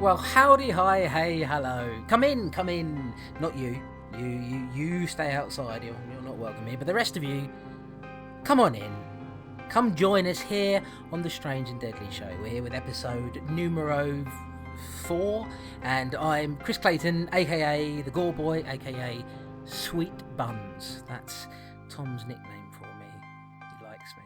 Well, howdy, hi, hey, hello. Come in, come in. Not you. You stay outside. You're not welcome here. But the rest of you, come on in. Come join us here on the Strange and Deadly Show. We're here with episode numero 4, and I'm Chris Clayton, aka the Gore Boy, aka Sweet Buns. That's Tom's nickname for me. He likes me.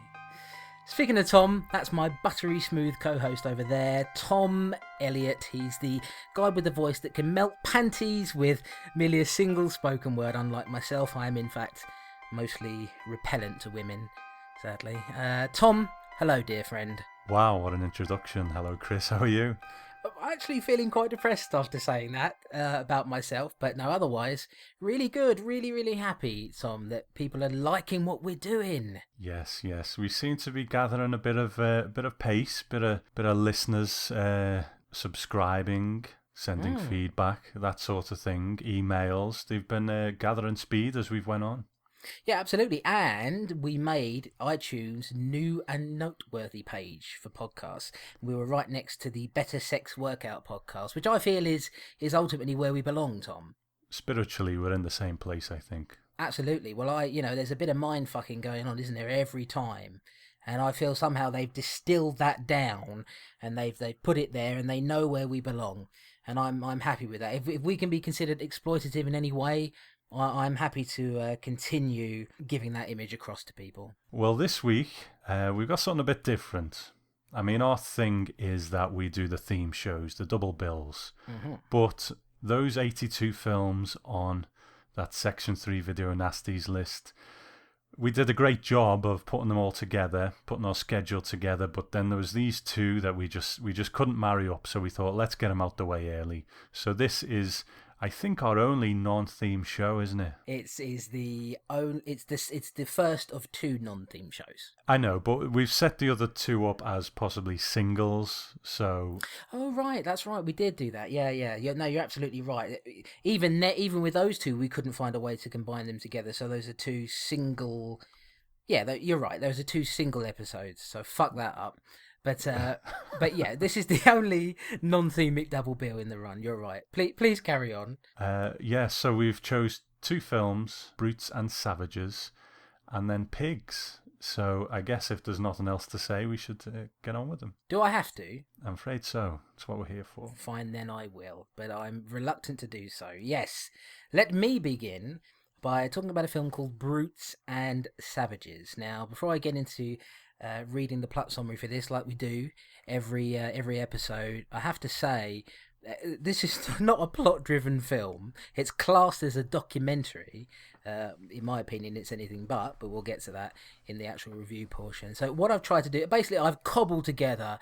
Speaking of Tom, that's my buttery smooth co-host over there, Tom Elliott. He's the guy with the voice that can melt panties with merely a single spoken word. Unlike myself, I am in fact mostly repellent to women, sadly. Tom, hello dear friend. Wow, what an introduction. Hello Chris, how are you? I'm actually feeling quite depressed after saying that about myself, but no, otherwise, really good, really happy, Tom, that people are liking what we're doing. Yes. We seem to be gathering a bit of pace, bit of listeners subscribing, sending feedback, that sort of thing, emails. They've been gathering speed as we've went on. Yeah, absolutely. And we made iTunes new and noteworthy page for podcasts. We were right next to the Better Sex Workout podcast, which I feel is ultimately where we belong, Tom. Spiritually, we're in the same place, I think. Absolutely. Well, there's a bit of mind fucking going on, isn't there, every time? And I feel somehow they've distilled that down and they've put it there and they know where we belong. And I'm happy with that. If we can be considered exploitative in any way, I'm happy to continue giving that image across to people. Well, this week, we've got something a bit different. I mean, our thing is that we do the theme shows, the double bills. Mm-hmm. But those 82 films on that Section 3 Video Nasties list, we did a great job of putting them all together, putting our schedule together, but then there was these two that we just couldn't marry up, so we thought, let's get them out the way early. So this is, I think, our only non-theme show, isn't it? It's the first of 2 non-theme shows. I know, but we've set the other 2 up as possibly singles, so... Oh, right, that's right, we did do that, yeah. No, you're absolutely right. Even with those 2, we couldn't find a way to combine them together, so those are 2 single... Yeah, you're right, those are 2 single episodes, so fuck that up. But yeah, this is the only non-themic double bill in the run. You're right. Please carry on. Yeah, so we've chose 2 films, Brutes and Savages, and then Pigs. So I guess if there's nothing else to say, we should get on with them. Do I have to? I'm afraid so. That's what we're here for. Fine, then I will. But I'm reluctant to do so. Yes, let me begin by talking about a film called Brutes and Savages. Now, before I get into reading the plot summary for this, like we do every episode, I have to say this is not a plot-driven film. It's classed as a documentary. In my opinion, it's anything but we'll get to that in the actual review portion. So what I've tried to do, basically, I've cobbled together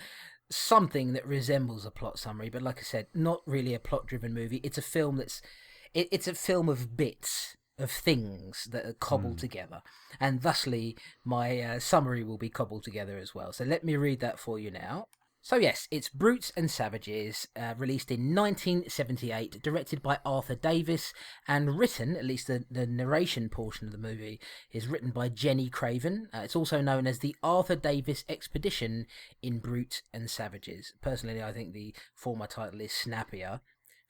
something that resembles a plot summary, but like I said, not really a plot-driven movie. It's a film it's a film of bits of things that are cobbled together, and thusly my summary will be cobbled together as well. So let me read that for you now. So yes, it's Brutes and Savages, released in 1978, directed by Arthur Davis, and written, at least the narration portion of the movie, is written by Jenny Craven. It's also known as the Arthur Davis Expedition in Brutes and Savages. Personally, I think the former title is snappier.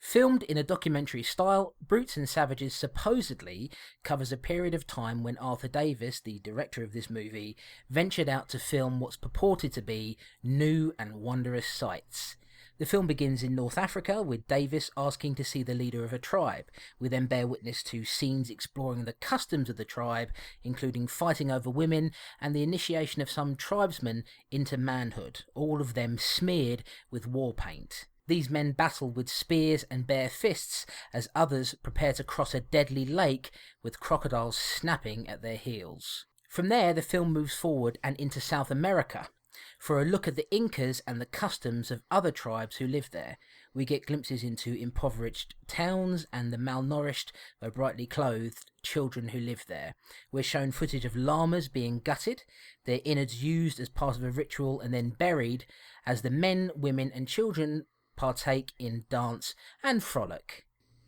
Filmed in a documentary style, Brutes and Savages supposedly covers a period of time when Arthur Davis, the director of this movie, ventured out to film what's purported to be new and wondrous sights. The film begins in North Africa, with Davis asking to see the leader of a tribe. We then bear witness to scenes exploring the customs of the tribe, including fighting over women and the initiation of some tribesmen into manhood, all of them smeared with war paint. These men battle with spears and bare fists as others prepare to cross a deadly lake with crocodiles snapping at their heels. From there, the film moves forward and into South America. For a look at the Incas and the customs of other tribes who live there, we get glimpses into impoverished towns and the malnourished, though brightly clothed, children who live there. We're shown footage of llamas being gutted, their innards used as part of a ritual and then buried, as the men, women and children partake in dance and frolic.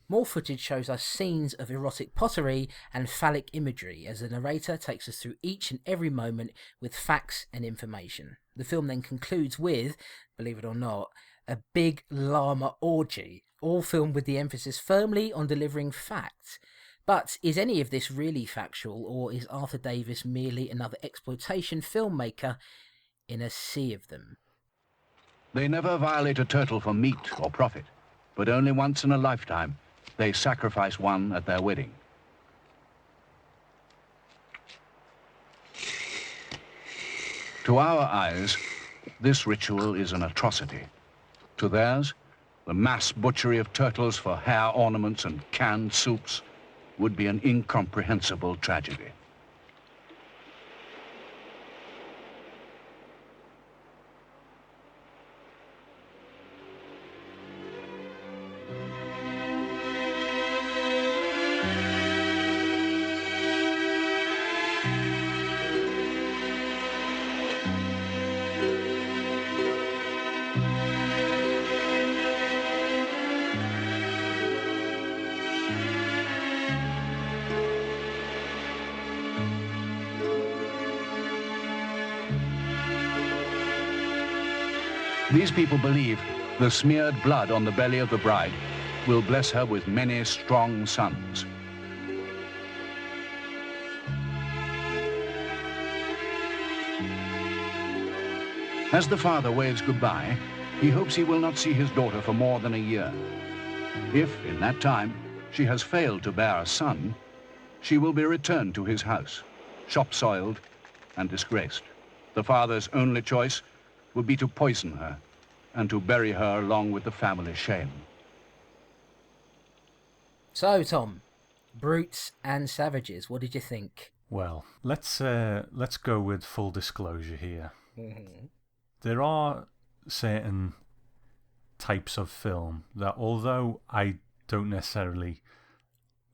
More footage shows us scenes of erotic pottery and phallic imagery as the narrator takes us through each and every moment with facts and information. The film then concludes with, believe it or not, a big llama orgy, all filmed with the emphasis firmly on delivering facts. But is any of this really factual, or is Arthur Davis merely another exploitation filmmaker in a sea of them? They never violate a turtle for meat or profit, but only once in a lifetime they sacrifice one at their wedding. To our eyes, this ritual is an atrocity. To theirs, the mass butchery of turtles for hair ornaments and canned soups would be an incomprehensible tragedy. These people believe the smeared blood on the belly of the bride will bless her with many strong sons. As the father waves goodbye, he hopes he will not see his daughter for more than a year. If, in that time, she has failed to bear a son, she will be returned to his house, shop-soiled and disgraced. The father's only choice would be to poison her and to bury her along with the family shame. So, Tom, Brutes and Savages, what did you think? Well, let's go with full disclosure here. Mm-hmm. There are certain types of film that, although I don't necessarily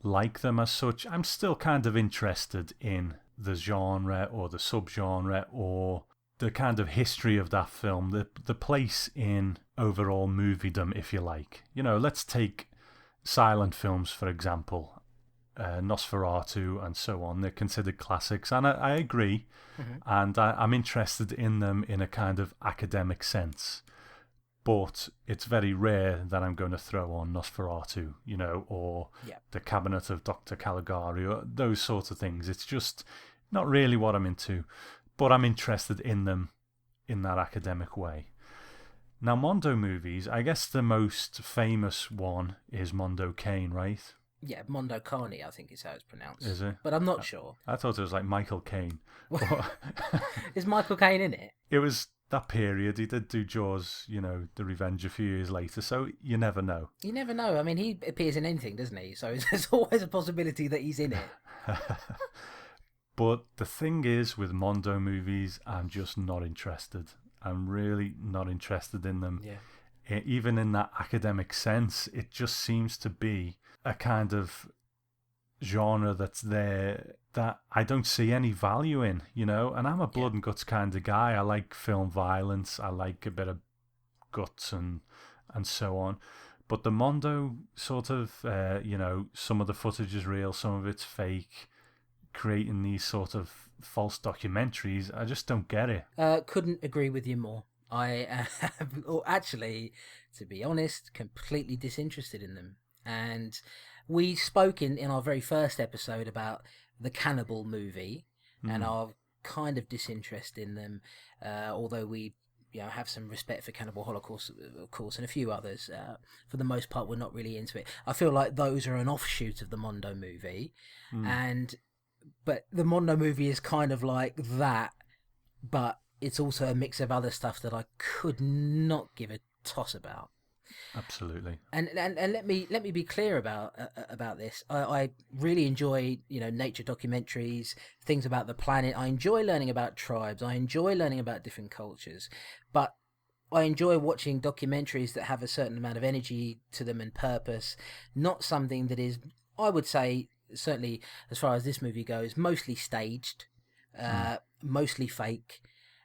like them as such, I'm still kind of interested in the genre or the subgenre or the kind of history of that film, the place in overall moviedom, if you like. You know, let's take silent films, for example, Nosferatu and so on. They're considered classics, and I agree, and I'm interested in them in a kind of academic sense. But it's very rare that I'm going to throw on Nosferatu, you know, or The Cabinet of Dr. Caligari, or those sorts of things. It's just not really what I'm into. But I'm interested in them in that academic way. Now, Mondo movies, I guess the most famous one is Mondo Cane, right? Yeah, Mondo Carne, I think is how it's pronounced. Is it? But I'm not sure. I thought it was like Michael Caine. Is Michael Caine in it? It was that period. He did do Jaws, you know, The Revenge a few years later, so you never know. You never know. I mean, he appears in anything, doesn't he? So there's always a possibility that he's in it. But the thing is, with Mondo movies, I'm just not interested. I'm really not interested in them. Yeah. Even in that academic sense, it just seems to be a kind of genre that's there that I don't see any value in, you know? And I'm a blood and guts kind of guy. I like film violence. I like a bit of guts and so on. But the Mondo sort of, you know, some of the footage is real, some of it's fake, creating these sort of false documentaries. I just don't get it. Couldn't agree with you more. I am, or actually, to be honest, completely disinterested in them. And we spoke in our very first episode about the Cannibal movie and our kind of disinterest in them, although we have some respect for Cannibal Holocaust, of course, and a few others. For the most part, we're not really into it. I feel like those are an offshoot of the Mondo movie, but the Mondo movie is kind of like that, but it's also a mix of other stuff that I could not give a toss about. Absolutely. And let me be clear about this. I really enjoy nature documentaries, things about the planet. I enjoy learning about tribes. I enjoy learning about different cultures, but I enjoy watching documentaries that have a certain amount of energy to them and purpose, not something that is, I would say, certainly as far as this movie goes, mostly staged, mostly fake,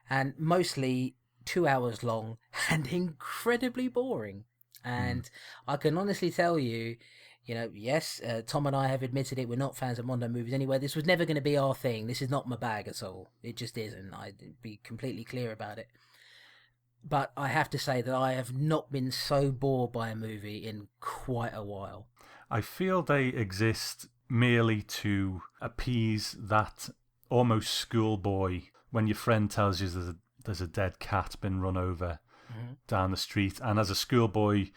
and mostly 2 hours long and incredibly boring. And I can honestly tell you, yes, Tom and I have admitted it. We're not fans of Mondo movies anyway. This was never going to be our thing. This is not my bag at all. It just isn't. I'd be completely clear about it. but I have to say that I have not been so bored by a movie in quite a while. I feel they exist merely to appease that almost schoolboy when your friend tells you there's a dead cat been run over down the street, and as a schoolboy,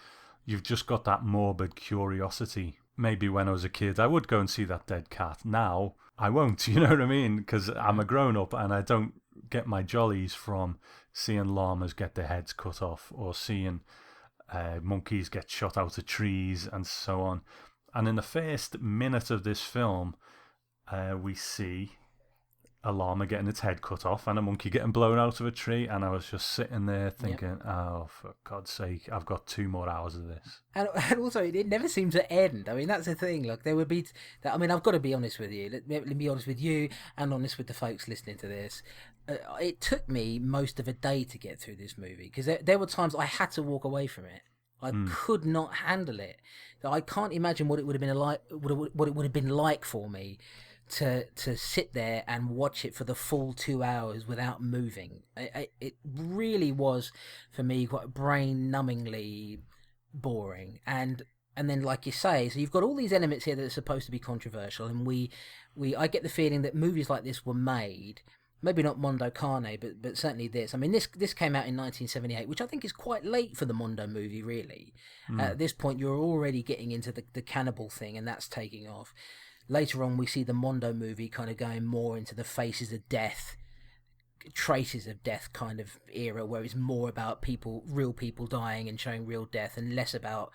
you've just got that morbid curiosity. Maybe when I was a kid, I would go and see that dead cat. Now, I won't, you know what I mean? Because I'm a grown up and I don't get my jollies from seeing llamas get their heads cut off or seeing monkeys get shot out of trees and so on. And in the first minute of this film, we see a llama getting its head cut off and a monkey getting blown out of a tree, and I was just sitting there thinking, oh, for God's sake, I've got 2 more hours of this. And also, it never seems to end. I mean, that's the thing. Like, there would be... I mean, I've got to be honest with you. Let me be honest with you and honest with the folks listening to this. It took me most of a day to get through this movie, because there were times I had to walk away from it. I could not handle it. I can't imagine what it would have been like. What it would have been like for me to sit there and watch it for the full 2 hours without moving. It really was for me quite brain-numbingly boring. And then, like you say, so you've got all these elements here that are supposed to be controversial, and I get the feeling that movies like this were made. Maybe not Mondo Carne, but certainly this. I mean, this came out in 1978, which I think is quite late for the Mondo movie, really. At this point, you're already getting into the cannibal thing, and that's taking off. Later on, we see the Mondo movie kind of going more into the faces of death, traces of death kind of era, where it's more about real people dying and showing real death, and less about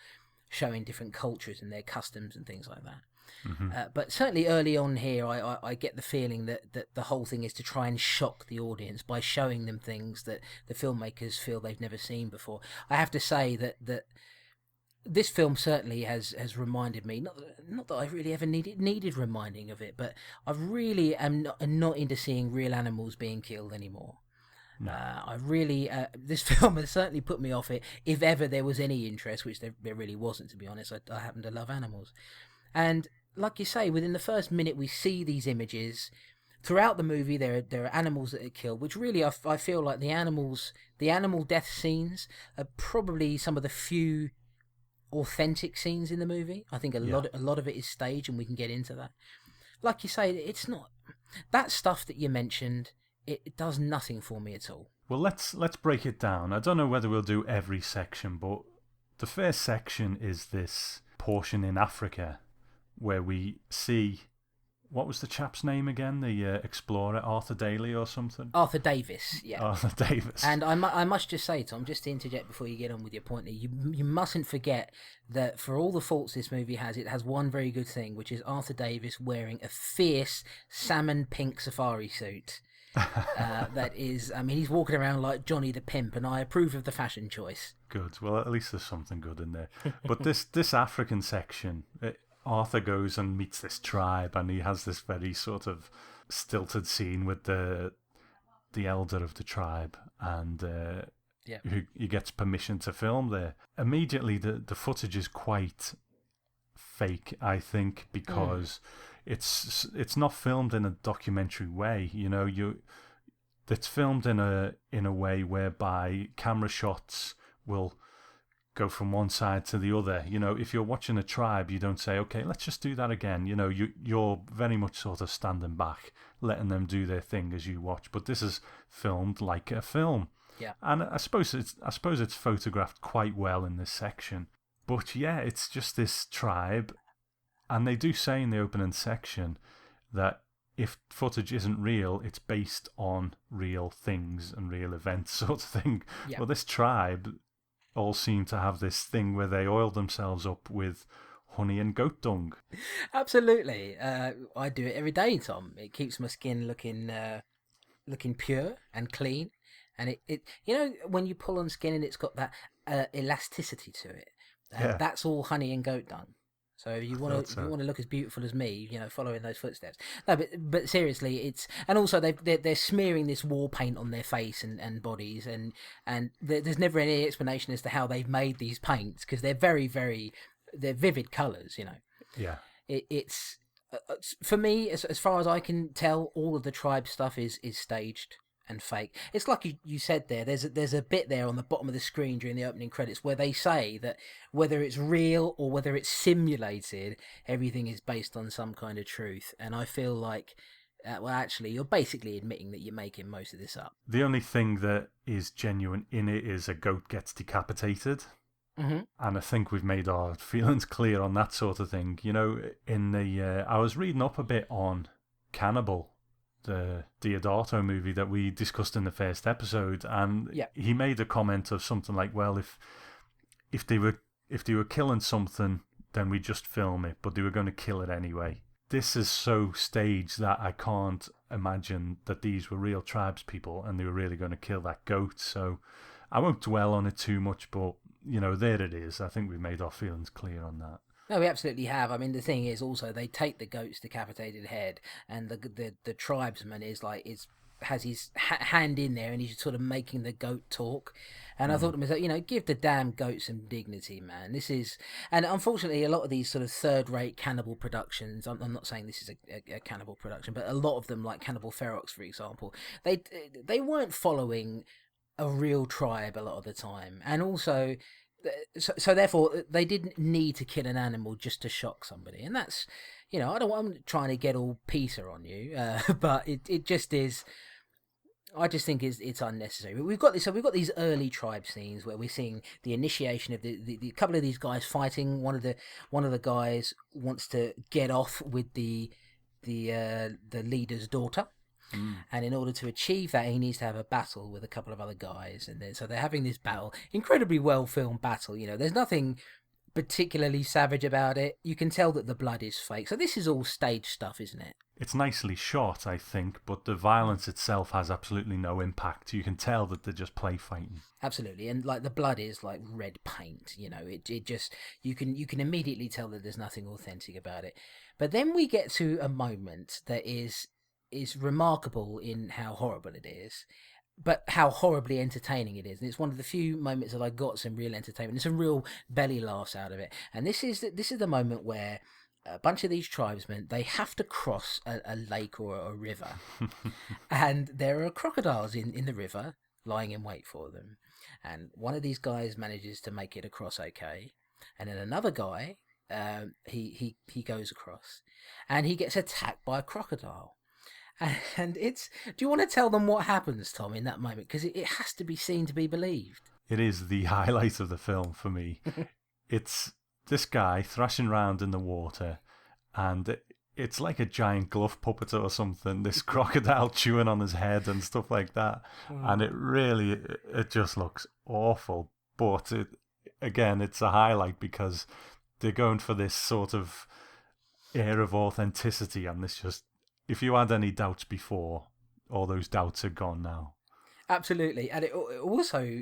showing different cultures and their customs and things like that. But certainly early on here, I get the feeling that the whole thing is to try and shock the audience by showing them things that the filmmakers feel they've never seen before. I have to say that this film certainly has reminded me, not that I really ever needed reminding of it, but I really am not into seeing real animals being killed anymore. No. I really, this film has certainly put me off it, if ever there was any interest, which there really wasn't, to be honest. I happen to love animals. And like you say, within the first minute we see these images. Throughout the movie there are animals that are killed, which really I feel like the animal death scenes are probably some of the few authentic scenes in the movie. I think a lot of it is staged, and we can get into that. Like you say, it's not that stuff that you mentioned. It does nothing for me at all. Well, let's break it down. I don't know whether we'll do every section, but the first section is this portion in Africa where we see, what was the chap's name again? The explorer, Arthur Daly or something? Arthur Davis, yeah. Arthur Davis. And I must just say, Tom, just to interject before you get on with your point, you mustn't forget that for all the faults this movie has, it has one very good thing, which is Arthur Davis wearing a fierce salmon pink safari suit. That is, I mean, he's walking around like Johnny the Pimp, and I approve of the fashion choice. Good. Well, at least there's something good in there. But this African section, Arthur goes and meets this tribe, and he has this very sort of stilted scene with the elder of the tribe, and he gets permission to film there. Immediately, the footage is quite fake, I think, because it's not filmed in a documentary way. You know, it's filmed in a way whereby camera shots will go from one side to the other. You know, if you're watching a tribe, you don't say, okay, let's just do that again. You know, you're very much sort of standing back, letting them do their thing as you watch. But this is filmed like a film. Yeah. And I suppose it's photographed quite well in this section. But yeah, it's just this tribe, and they do say in the opening section that if footage isn't real, it's based on real things and real events, sort of thing. Yeah. Well, this tribe all seem to have this thing where they oil themselves up with honey and goat dung. Absolutely. I do it every day, Tom. It keeps my skin looking pure and clean. And it you know, when you pull on skin and it's got that elasticity to it, that's all honey and goat dung. So if you want to look as beautiful as me, you know, following those footsteps. No, but seriously, it's, and also they're smearing this war paint on their face and bodies, and there's never any explanation as to how they've made these paints, because they're very, very, they're vivid colours, you know. Yeah. It's for me, as far as I can tell, all of the tribe stuff is staged. and fake. It's like you said there. There's a bit there on the bottom of the screen during the opening credits where they say that whether it's real or whether it's simulated, everything is based on some kind of truth. And I feel like, well, actually, you're basically admitting that you're making most of this up. The only thing that is genuine in it is a goat gets decapitated. Mm-hmm. And I think we've made our feelings clear on that sort of thing. You know, in the I was reading up a bit on Cannibal, the Diodato movie that we discussed in the first episode, and he made a comment of something like, "Well, if they were killing something, then we just film it, but they were going to kill it anyway." This is so staged that I can't imagine that these were real tribes people and they were really going to kill that goat. So I won't dwell on it too much, but you know, there it is. I think we've made our feelings clear on that. No, we absolutely have. I mean, the thing is also they take the goat's decapitated head, and the tribesman has his hand in there, and he's sort of making the goat talk. And I thought to myself, you know, give the damn goat some dignity, man. This is, and unfortunately, a lot of these sort of third-rate cannibal productions. I'm not saying this is a cannibal production, but a lot of them, like Cannibal Ferox, for example, they weren't following a real tribe a lot of the time, and also so therefore they didn't need to kill an animal just to shock somebody. And that's, you know, I'm trying to get all Peter on you, but it just is. I just think it's unnecessary. But we've got this. So we've got these early tribe scenes where we're seeing the initiation of the couple of these guys fighting. One of the guys wants to get off with the leader's daughter. And in order to achieve that, he needs to have a battle with a couple of other guys, and so they're having this battle, incredibly well filmed battle. You know, there's nothing particularly savage about it. You can tell that the blood is fake. So this is all stage stuff, isn't it? It's nicely shot, I think, but the violence itself has absolutely no impact. You can tell that they're just play fighting. Absolutely, and like the blood is like red paint. You know, it just you can immediately tell that there's nothing authentic about it. But then we get to a moment that is remarkable in how horrible it is, but how horribly entertaining it is. And it's one of the few moments that I got some real entertainment and some real belly laughs out of it. And this is the moment where a bunch of these tribesmen, they have to cross a lake or a river, and there are crocodiles in the river lying in wait for them. And one of these guys manages to make it across okay, and then another guy, he goes across, and he gets attacked by a crocodile. And it's... Do you want to tell them what happens, Tom, in that moment? Because it has to be seen to be believed. It is the highlight of the film for me. It's this guy thrashing around in the water, and it's like a giant glove puppet or something. This crocodile chewing on his head and stuff like that. And it just looks awful. But again, it's a highlight because they're going for this sort of air of authenticity, and this just... If you had any doubts before, all those doubts are gone now. Absolutely. And it also,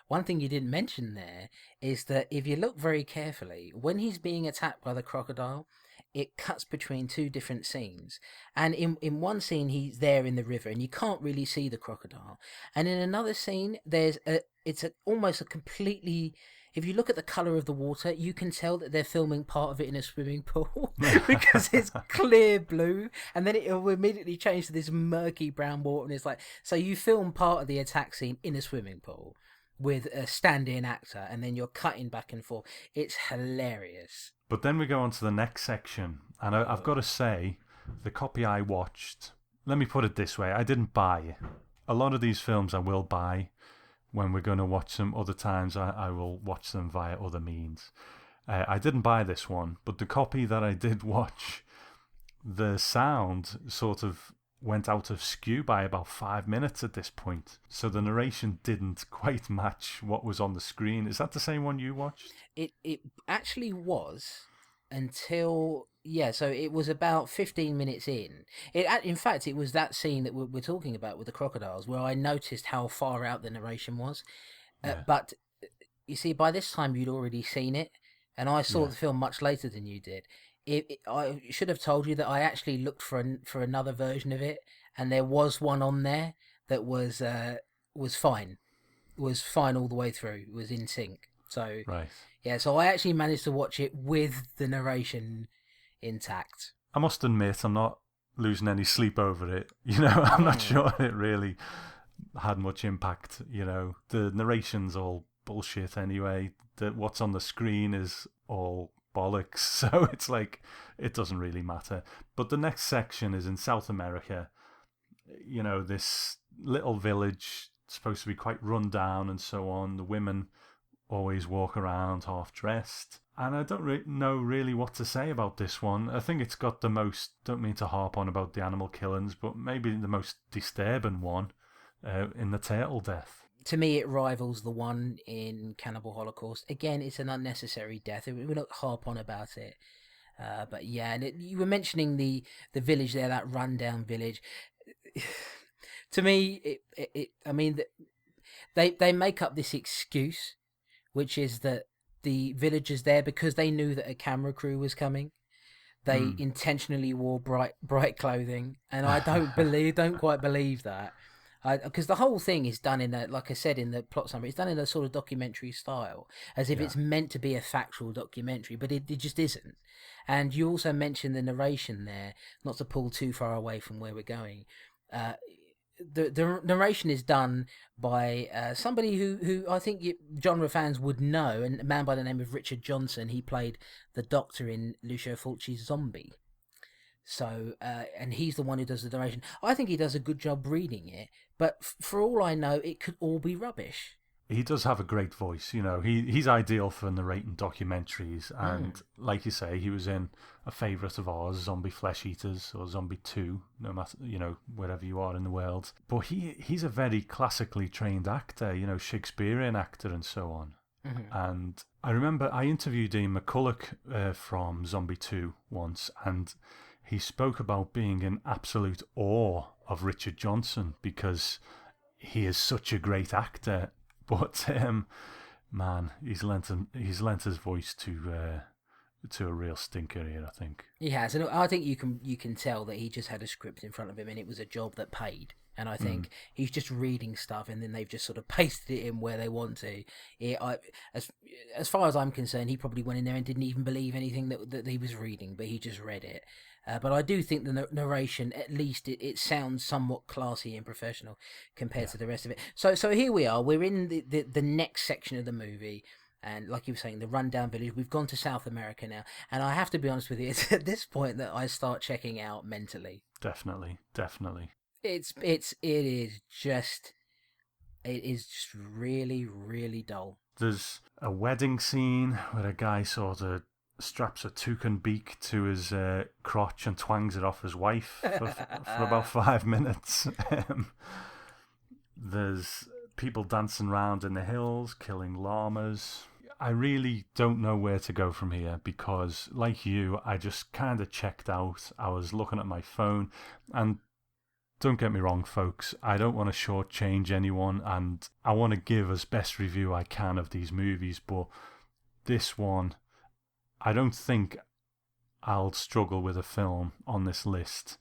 one thing you didn't mention there is that if you look very carefully, when he's being attacked by the crocodile, it cuts between two different scenes. And in one scene, he's there in the river and you can't really see the crocodile. And in another scene, it's almost a completely... If you look at the colour of the water, you can tell that they're filming part of it in a swimming pool because it's clear blue, and then it will immediately change to this murky brown water, and it's like, so you film part of the attack scene in a swimming pool with a stand-in actor, and then you're cutting back and forth. It's hilarious. But then we go on to the next section, and I've got to say, the copy I watched, let me put it this way, I didn't buy it. A lot of these films I will buy. When we're going to watch them, other times I will watch them via other means. I didn't buy this one, but the copy that I did watch, the sound sort of went out of skew by about 5 minutes at this point. So the narration didn't quite match what was on the screen. Is that the same one you watched? It actually was until... Yeah, so it was about 15 minutes in. In fact, it was that scene that we're talking about with the crocodiles where I noticed how far out the narration was. But, you see, by this time you'd already seen it, and I saw the film much later than you did. I should have told you that I actually looked for another version of it, and there was one on there that was fine. Was fine all the way through. It was in sync. So, right. Yeah, so I actually managed to watch it with the narration intact. I must admit, I'm not losing any sleep over it. You know, I'm not sure it really had much impact. The narration's all bullshit anyway. What's on the screen is all bollocks. So it's like, it doesn't really matter. But the next section is in South America. This little village, supposed to be quite run down and so on. The women always walk around half dressed. And I don't know really what to say about this one. I think it's got the most, don't mean to harp on about the animal killings, but maybe the most disturbing one in the turtle death. To me, it rivals the one in Cannibal Holocaust. Again, it's an unnecessary death. We're not harp on about it. But yeah, and you were mentioning the village there, that rundown village. To me, I mean, they make up this excuse, which is that the villagers there, because they knew that a camera crew was coming, they intentionally wore bright clothing, and I don't quite believe that, because the whole thing is done in a, like I said in the plot summary, it's done in a sort of documentary style, as if it's meant to be a factual documentary, but it just isn't. And you also mentioned the narration there, not to pull too far away from where we're going. The narration is done by somebody who I think genre fans would know, and a man by the name of Richard Johnson. He played the Doctor in Lucio Fulci's Zombie. So, and he's the one who does the narration. I think he does a good job reading it, but for all I know, it could all be rubbish. He does have a great voice, he's ideal for narrating documentaries, and like you say, he was in a favourite of ours, Zombie Flesh Eaters, or Zombie 2, no matter, wherever you are in the world. But he's a very classically trained actor, Shakespearean actor and so on. And I remember I interviewed Ian McCulloch from Zombie 2 once, and he spoke about being in absolute awe of Richard Johnson because he is such a great actor. But man, he's lent his voice to a real stinker here, I think. He has, and I think you can tell that he just had a script in front of him, and it was a job that paid. And I think he's just reading stuff, and then they've just sort of pasted it in where they want to. As far as I'm concerned, he probably went in there and didn't even believe anything that he was reading, but he just read it. But I do think the narration, at least, it sounds somewhat classy and professional compared to the rest of it. So here we are. We're in the next section of the movie. And like you were saying, the rundown village. We've gone to South America now. And I have to be honest with you, it's at this point that I start checking out mentally. Definitely. It is just really, really dull. There's a wedding scene where a guy sort of straps a toucan beak to his crotch and twangs it off his wife for about 5 minutes. There's people dancing around in the hills, killing llamas. I really don't know where to go from here because, like you, I just kind of checked out. I was looking at my phone, and don't get me wrong, folks, I don't want to shortchange anyone, and I want to give as best review I can of these movies, but this one, I don't think I'll struggle with a film on this list,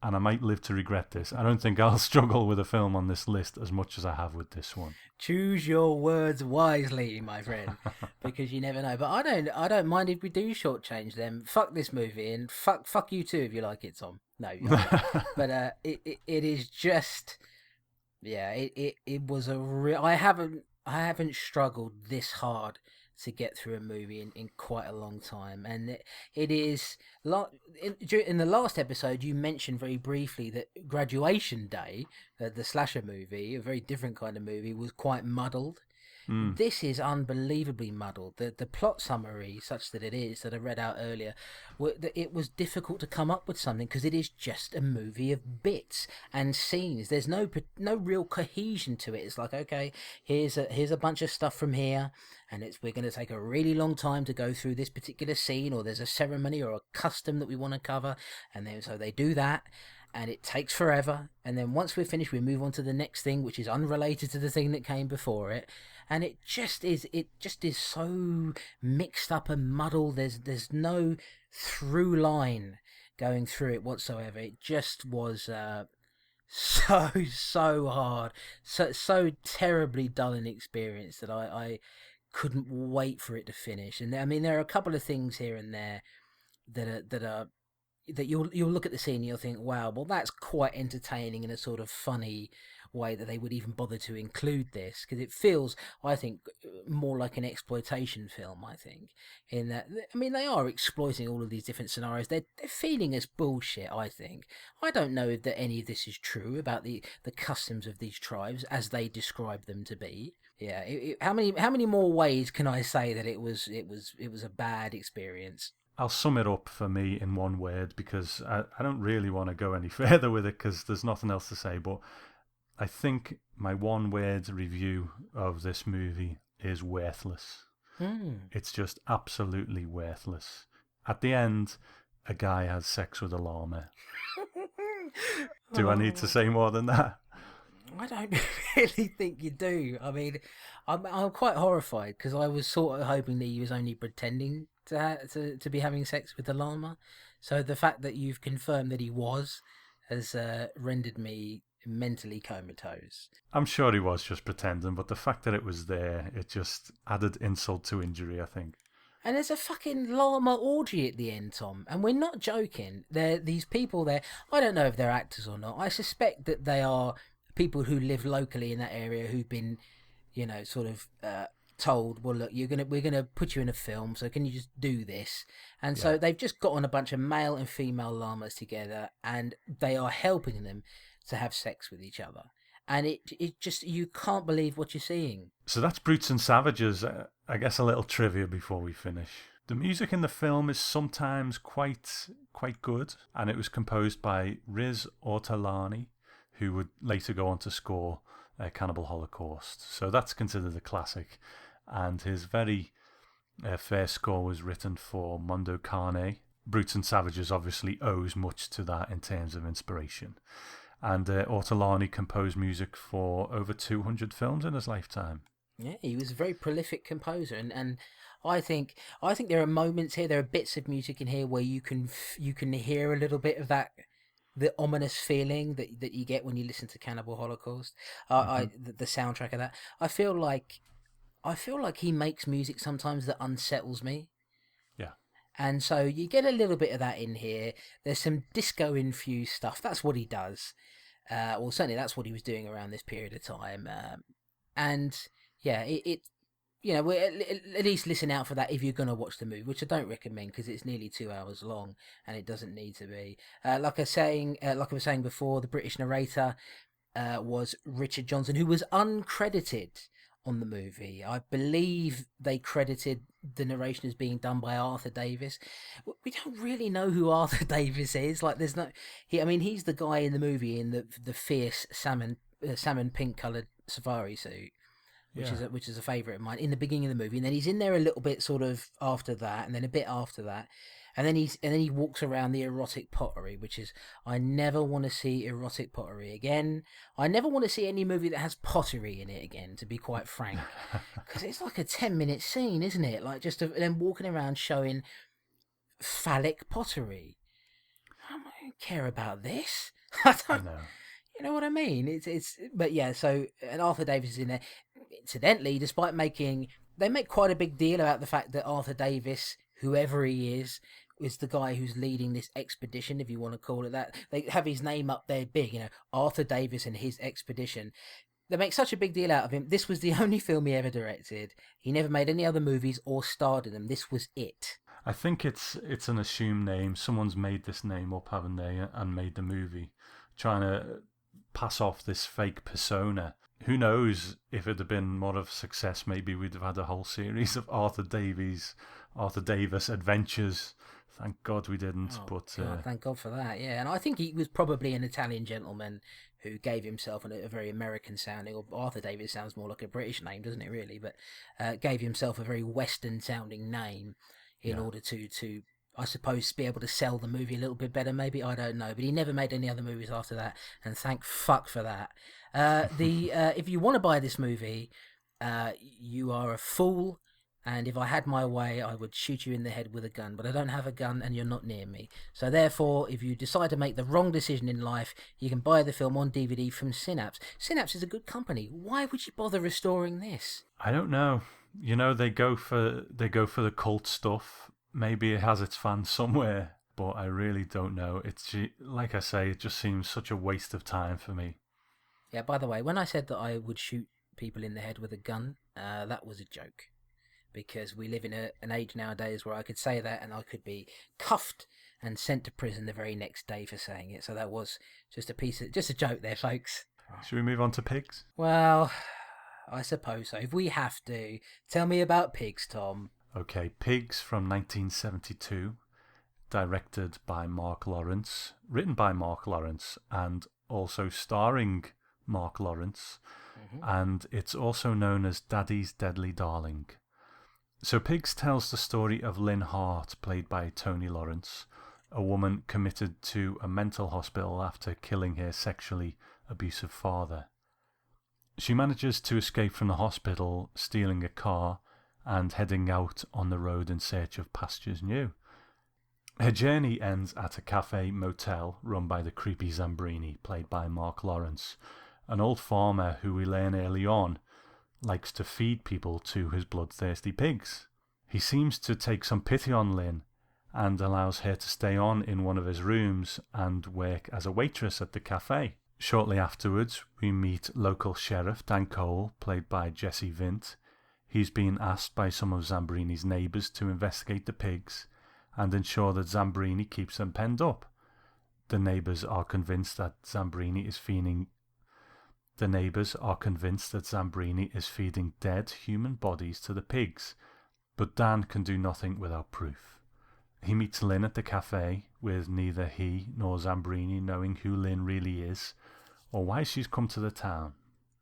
and I might live to regret this. I don't think I'll struggle with a film on this list as much as I have with this one. Choose your words wisely, my friend, because you never know. But I don't mind if we do shortchange them. Fuck this movie, and fuck you too if you like it, Tom. No, but it is just, yeah. It was a real. I haven't struggled this hard to get through a movie in quite a long time, and it is in the last episode you mentioned very briefly that Graduation Day, the slasher movie, a very different kind of movie, was quite muddled. This is unbelievably muddled. The plot summary, such that it is, that I read out earlier, it was difficult to come up with something because it is just a movie of bits and scenes. There's no real cohesion to it. It's like, okay, here's a bunch of stuff from here, and we're going to take a really long time to go through this particular scene, or there's a ceremony or a custom that we want to cover, and then so they do that. And it takes forever, and then once we're finished, we move on to the next thing, which is unrelated to the thing that came before it, and it just is so mixed up and muddled. There's no through line going through it whatsoever. It just was so hard, so terribly dull an experience that I couldn't wait for it to finish. And I mean, there are a couple of things here and there that you'll look at the scene and you'll think, wow, well, that's quite entertaining in a sort of funny way that they would even bother to include this, because it feels, I think, more like an exploitation film. I think in that, I mean, they are exploiting all of these different scenarios. They're feeding us bullshit. I think. I don't know if that any of this is true about the customs of these tribes as they describe them to be. Yeah, how many more ways can I say that it was a bad experience? I'll sum it up for me in one word because I don't really want to go any further with it because there's nothing else to say. But I think my one word review of this movie is worthless. It's just absolutely worthless. At the end, a guy has sex with a llama. Do I need to say more than that? I don't really think you do. I mean, I'm quite horrified because I was sort of hoping that he was only pretending to be having sex with the llama. So the fact that you've confirmed that he was has rendered me mentally comatose. I'm sure he was just pretending, but the fact that it was there, it just added insult to injury, I think. And there's a fucking llama orgy at the end, Tom. And we're not joking. These people there. I don't know if they're actors or not. I suspect that they are people who live locally in that area who've been, sort of told, well, look, we're gonna put you in a film, so can you just do this? And so Yeah. they've just gotten a bunch of male and female llamas together, and they are helping them to have sex with each other. And it just, you can't believe what you're seeing. So that's Brutes and Savages. I guess a little trivia before we finish. The music in the film is sometimes quite good, and it was composed by Riz Ortolani, who would later go on to score Cannibal Holocaust. So that's considered a classic. And his very first score was written for Mondo Carne. Brutes and Savages obviously owes much to that in terms of inspiration. And Ortolani composed music for over 200 films in his lifetime. Yeah, he was a very prolific composer, and I think there are moments here, there are bits of music in here where you can hear a little bit of that, the ominous feeling that you get when you listen to Cannibal Holocaust. Mm-hmm. The soundtrack of that. I feel like he makes music sometimes that unsettles me. Yeah. And so you get a little bit of that in here. There's some disco infused stuff. That's what he does. Well, certainly that's what he was doing around this period of time. And yeah, we at least listen out for that if you're gonna watch the movie, which I don't recommend because it's nearly 2 hours long and it doesn't need to be. Like I was saying before, the British narrator was Richard Johnson, who was uncredited on the movie. I believe they credited the narration as being done by Arthur Davis. We don't really know who Arthur Davis is. Like, there's no. He's the guy in the movie in the fierce salmon pink coloured safari suit, which is a favourite of mine in the beginning of the movie, and then he's in there a little bit sort of after that, and then a bit after that, and then he walks around the erotic pottery, which is, I never want to see erotic pottery again. I never want to see any movie that has pottery in it again, to be quite frank, because it's like a 10-minute scene, isn't it? Like just them walking around showing phallic pottery. I don't care about this. I I don't. know. You know what I mean? But yeah. So, and Arthur Davis is in there. Incidentally, despite they make quite a big deal about the fact that Arthur Davis, whoever he is the guy who's leading this expedition, if you want to call it that. They have his name up there big, Arthur Davis and his expedition. They make such a big deal out of him. This was the only film he ever directed. He never made any other movies or starred in them. This was it. I think it's an assumed name. Someone's made this name up, haven't they, and made the movie, trying to pass off this fake persona. Who knows if it had been more of a success, maybe we'd have had a whole series of Arthur Davis adventures. Thank God we didn't. Oh, but God, thank God for that. Yeah, and I think he was probably an Italian gentleman who gave himself a very American sounding, or Arthur Davis sounds more like a British name, doesn't it? Really, but gave himself a very Western sounding name in order to I suppose be able to sell the movie a little bit better. Maybe, I don't know, but he never made any other movies after that, and thank fuck for that. If you want to buy this movie, you are a fool. And if I had my way, I would shoot you in the head with a gun. But I don't have a gun and you're not near me. So therefore, if you decide to make the wrong decision in life, you can buy the film on DVD from Synapse. Synapse is a good company. Why would you bother restoring this? I don't know. They go for the cult stuff. Maybe it has its fans somewhere, but I really don't know. It's like I say, it just seems such a waste of time for me. Yeah, by the way, when I said that I would shoot people in the head with a gun, that was a joke. Because we live in an age nowadays where I could say that and I could be cuffed and sent to prison the very next day for saying it. So that was just a joke there, folks. Should we move on to pigs? Well, I suppose so. If we have to, tell me about pigs, Tom. Okay, Pigs from 1972, directed by Mark Lawrence, written by Mark Lawrence, and also starring Mark Lawrence. And it's also known as Daddy's Deadly Darling. So Pigs tells the story of Lynn Hart, played by Tony Lawrence, a woman committed to a mental hospital after killing her sexually abusive father. She manages to escape from the hospital, stealing a car and heading out on the road in search of pastures new. Her journey ends at a cafe motel run by the creepy Zambrini, played by Mark Lawrence, an old farmer who we learn early on likes to feed people to his bloodthirsty pigs. He seems to take some pity on Lynn and allows her to stay on in one of his rooms and work as a waitress at the cafe. Shortly afterwards, we meet local sheriff Dan Cole, played by Jesse Vint. He's been asked by some of Zambrini's neighbours to investigate the pigs and ensure that Zambrini keeps them penned up. The neighbours are convinced that Zambrini is feeding dead human bodies to the pigs, but Dan can do nothing without proof. He meets Lynn at the cafe, with neither he nor Zambrini knowing who Lynn really is, or why she's come to the town.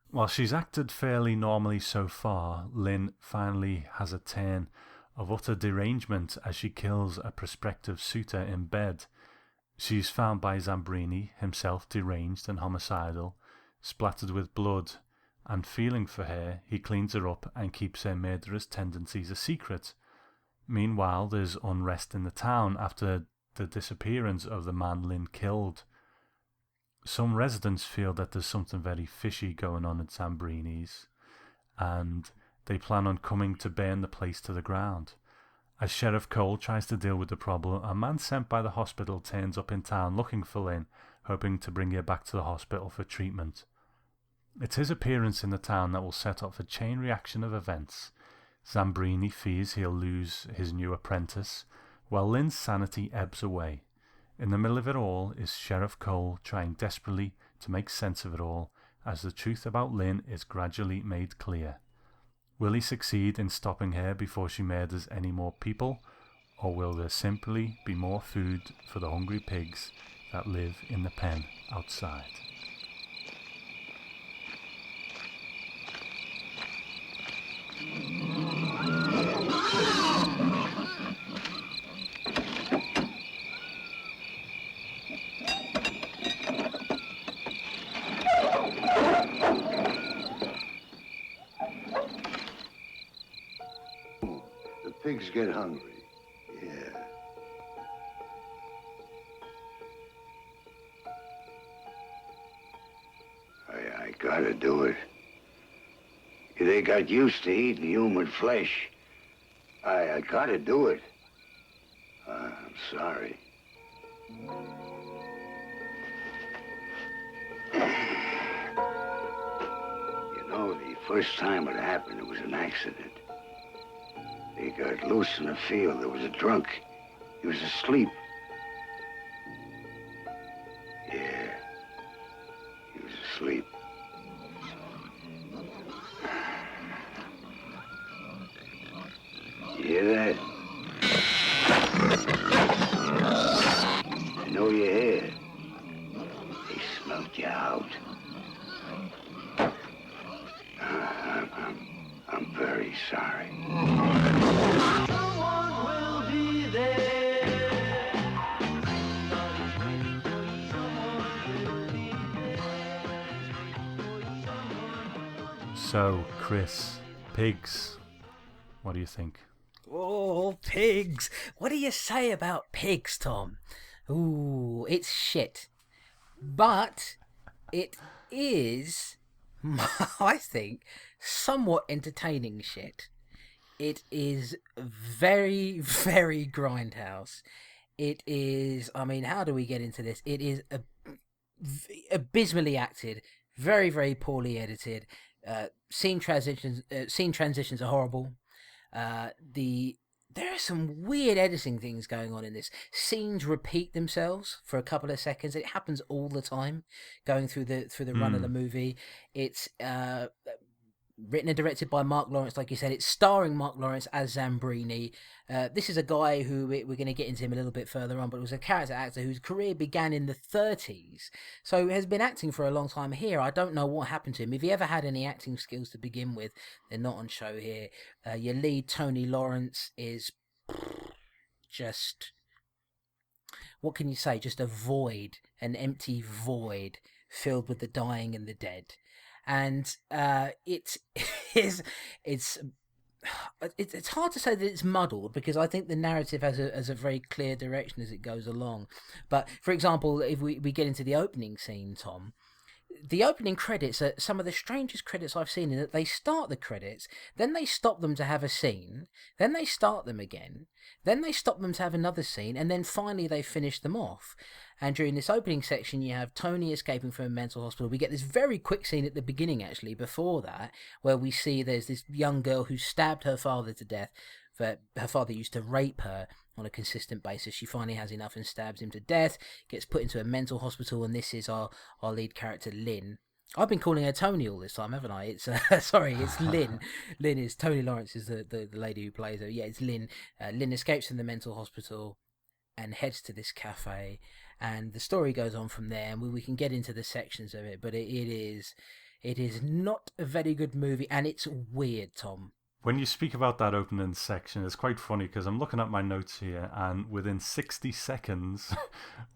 While she's acted fairly normally so far, Lynn finally has a turn of utter derangement as she kills a prospective suitor in bed. She's found by Zambrini, himself deranged and homicidal, splattered with blood, and feeling for her, he cleans her up and keeps her murderous tendencies a secret. Meanwhile, there's unrest in the town after the disappearance of the man Lynn killed. Some residents feel that there's something very fishy going on at Zambrini's, and they plan on coming to burn the place to the ground. As Sheriff Cole tries to deal with the problem, a man sent by the hospital turns up in town looking for Lynn, hoping to bring her back to the hospital for treatment. It's his appearance in the town that will set off a chain reaction of events. Zambrini fears he'll lose his new apprentice, while Lynn's sanity ebbs away. In the middle of it all is Sheriff Cole trying desperately to make sense of it all, as the truth about Lynn is gradually made clear. Will he succeed in stopping her before she murders any more people, or will there simply be more food for the hungry pigs that live in the pen outside? The pigs get hungry. Yeah. I gotta do it. They got used to eating human flesh. I gotta do it. I'm sorry. You know, the first time it happened, it was an accident. They got loose in the field. There was a drunk. He was asleep. Yeah, he was asleep. You hear that? I know you hear it. They smelt you out. I'm very sorry. Someone will be there. So, Chris, pigs, what do you think? Oh, pigs! What do you say about pigs, Tom? Ooh, it's shit. But it is, I think, somewhat entertaining shit. It is very, very grindhouse. It is, I mean, how do we get into this? It is abysmally acted, Very, very poorly edited. Scene transitions are horrible. There are some weird editing things going on in this. Scenes repeat themselves for a couple of seconds. It happens all the time, going through the run of the movie. It's written and directed by Mark Lawrence, like you said. It's starring Mark Lawrence as Zambrini. This is a guy who we're going to get into him a little bit further on, but was a character actor whose career began in the 30s, so has been acting for a long time here. I don't know what happened to him. If he ever had any acting skills to begin with, they're not on show here. Your lead, Tony Lawrence, is just, what can you say? Just a void, an empty void filled with the dying and the dead. And it is it's hard to say that it's muddled, because I think the narrative has a very clear direction as it goes along. But for example, if we get into the opening scene, Tom, the opening credits are some of the strangest credits I've seen, in that they start the credits, then they stop them to have a scene, then they start them again, then they stop them to have another scene, and then finally they finish them off. And during this opening section, you have Tony escaping from a mental hospital. We get this very quick scene at the beginning, actually, before that, where we see there's this young girl who stabbed her father to death. Her father used to rape her on a consistent basis. She finally has enough and stabs him to death, gets put into a mental hospital, and this is our lead character, Lynn. I've been calling her Tony all this time, haven't I? It's sorry, it's Lynn. Lynn is Tony Lawrence is the lady who plays her. Yeah, it's Lynn. Lynn escapes from the mental hospital and heads to this cafe, and the story goes on from there. And we can get into the sections of it, but it is not a very good movie, and it's weird, Tom. When you speak about that opening section, it's quite funny, because I'm looking at my notes here, and within 60 seconds,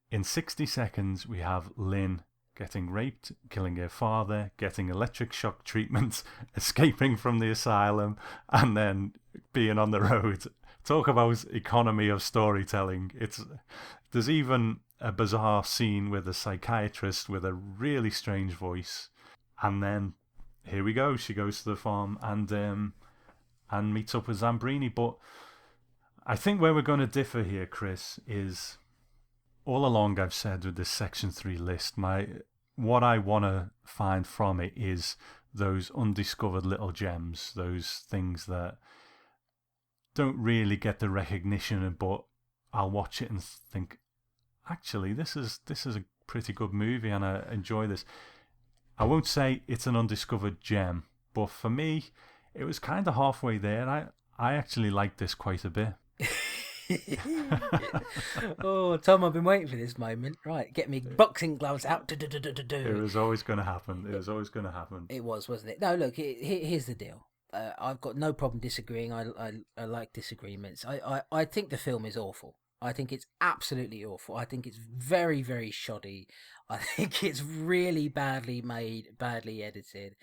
in 60 seconds, we have Lynn getting raped, killing her father, getting electric shock treatment, escaping from the asylum, and then being on the road. Talk about economy of storytelling. There's even a bizarre scene with a psychiatrist with a really strange voice, and then here we go. She goes to the farm and meets up with Zambrini. But I think where we're going to differ here, Chris, is all along I've said with this Section 3 list, what I want to find from it is those undiscovered little gems, those things that don't really get the recognition, but I'll watch it and think, actually, this is a pretty good movie and I enjoy this. I won't say it's an undiscovered gem, but for me, it was kind of halfway there. I actually liked this quite a bit. Oh, Tom, I've been waiting for this moment. Right, get me boxing gloves out. It was always going to happen. It was always going to happen. It was, wasn't it? No, look, here's the deal. I've got no problem disagreeing. I like disagreements. I think the film is awful. I think it's absolutely awful. I think it's very, very shoddy. I think it's really badly made, badly edited.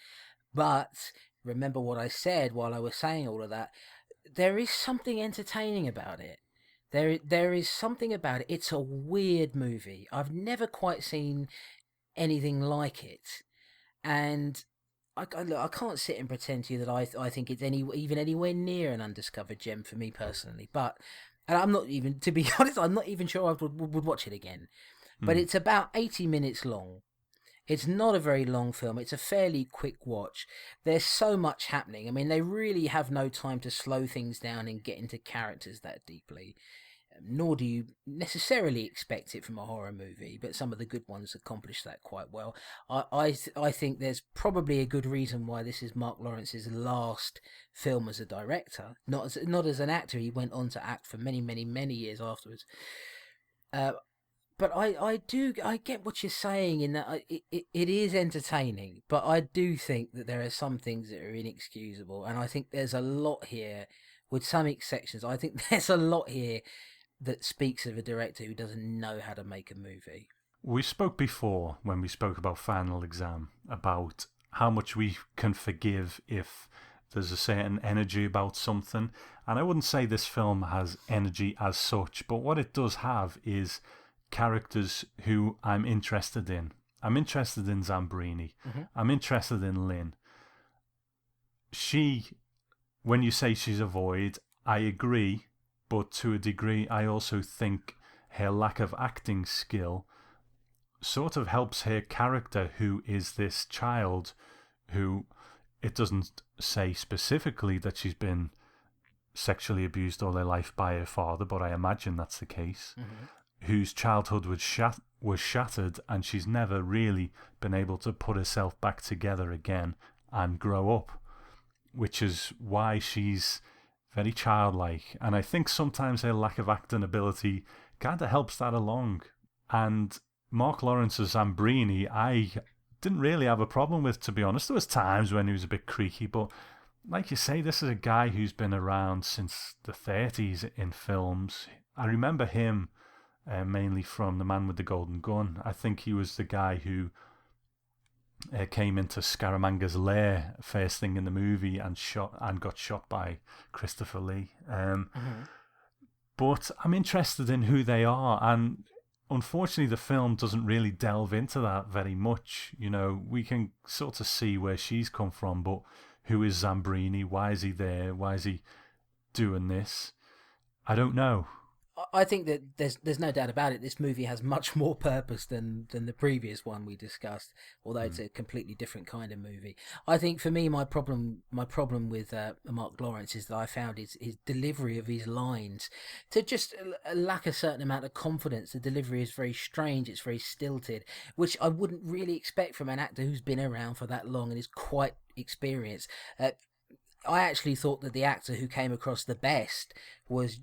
But remember what I said while I was saying all of that. There is something entertaining about it. There is something about it. It's a weird movie. I've never quite seen anything like it. And I can't sit and pretend to you that I think it's even anywhere near an undiscovered gem for me personally. And I'm not even, to be honest, I'm not even sure I would watch it again. But it's about 80 minutes long. It's not a very long film. It's a fairly quick watch. There's so much happening. I mean, they really have no time to slow things down and get into characters that deeply. Nor do you necessarily expect it from a horror movie, but some of the good ones accomplish that quite well. I think there's probably a good reason why this is Mark Lawrence's last film as a director. Not as an actor. He went on to act for many, many, many years afterwards. But I get what you're saying in that it is entertaining, but I do think that there are some things that are inexcusable, and I think there's a lot here, with some exceptions. I think there's a lot here that speaks of a director who doesn't know how to make a movie. We spoke before, when we spoke about Final Exam, about how much we can forgive if there's a certain energy about something, and I wouldn't say this film has energy as such, but what it does have is characters who I'm interested in. I'm interested in Zambrini. Mm-hmm. I'm interested in Lynn. When you say she's a void, I agree, but to a degree, I also think her lack of acting skill sort of helps her character, who is this child who, it doesn't say specifically that she's been sexually abused all her life by her father, but I imagine that's the case, whose childhood was shattered, and she's never really been able to put herself back together again and grow up, which is why she's very childlike. And I think sometimes her lack of acting ability kind of helps that along. And Mark Lawrence's Zambrini, I didn't really have a problem with, to be honest. There was times when he was a bit creaky, but like you say, this is a guy who's been around since the 30s in films. I remember him mainly from The Man with the Golden Gun. I think he was the guy who came into Scaramanga's lair first thing in the movie and got shot by Christopher Lee. But I'm interested in who they are, and unfortunately the film doesn't really delve into that very much. You know, we can sort of see where she's come from, but who is Zambrini? Why is he there? Why is he doing this? I don't know. I think that there's no doubt about it. This movie has much more purpose than the previous one we discussed, although it's a completely different kind of movie. I think for me, my problem with Mark Lawrence is that I found his delivery of his lines to just lack a certain amount of confidence. The delivery is very strange. It's very stilted, which I wouldn't really expect from an actor who's been around for that long and is quite experienced. I actually thought that the actor who came across the best was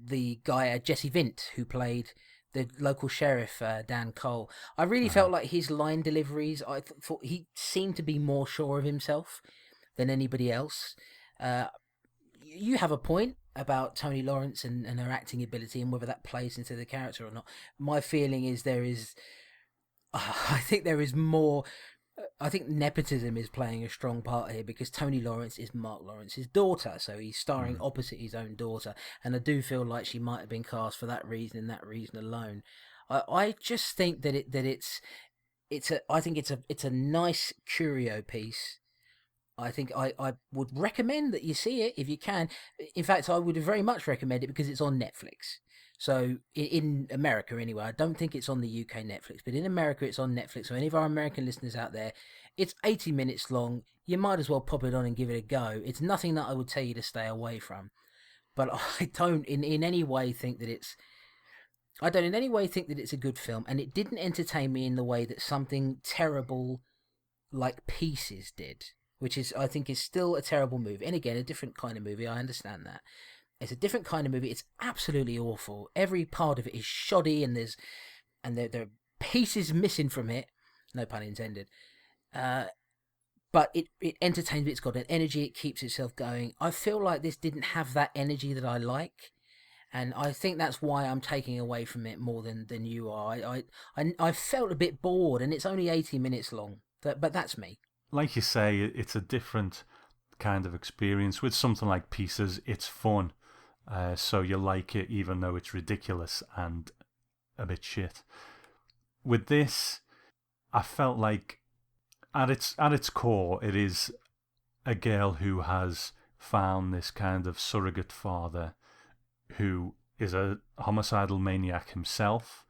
the guy Jesse Vint, who played the local sheriff Dan Cole. I really felt like his line deliveries, I thought he seemed to be more sure of himself than anybody else. You have a point about Toni Lawrence and her acting ability and whether that plays into the character or not. My feeling is I think there is more. I think nepotism is playing a strong part here because Toni Lawrence is Mark Lawrence's daughter, so he's starring opposite his own daughter, and I do feel like she might have been cast for that reason and that reason alone. I just think that it's a nice curio piece. I think I would recommend that you see it if you can. In fact, I would very much recommend it because it's on Netflix. So in America, anyway, I don't think it's on the UK Netflix, but in America, it's on Netflix. So any of our American listeners out there, it's 80 minutes long. You might as well pop it on and give it a go. It's nothing that I would tell you to stay away from, but I don't in any way think that I don't in any way think that it's a good film, and it didn't entertain me in the way that something terrible like Pieces did, which is I think is still a terrible movie. And again, a different kind of movie. I understand that. It's a different kind of movie. It's absolutely awful. Every part of it is shoddy, and there are pieces missing from it. No pun intended. But it entertains me. It's got an energy. It keeps itself going. I feel like this didn't have that energy that I like, and I think that's why I'm taking away from it more than you are. I felt a bit bored, and it's only 80 minutes long. But that's me. Like you say, it's a different kind of experience. With something like Pieces, it's fun. So you like it even though it's ridiculous and a bit shit. With this, I felt like at its core, it is a girl who has found this kind of surrogate father who is a homicidal maniac himself,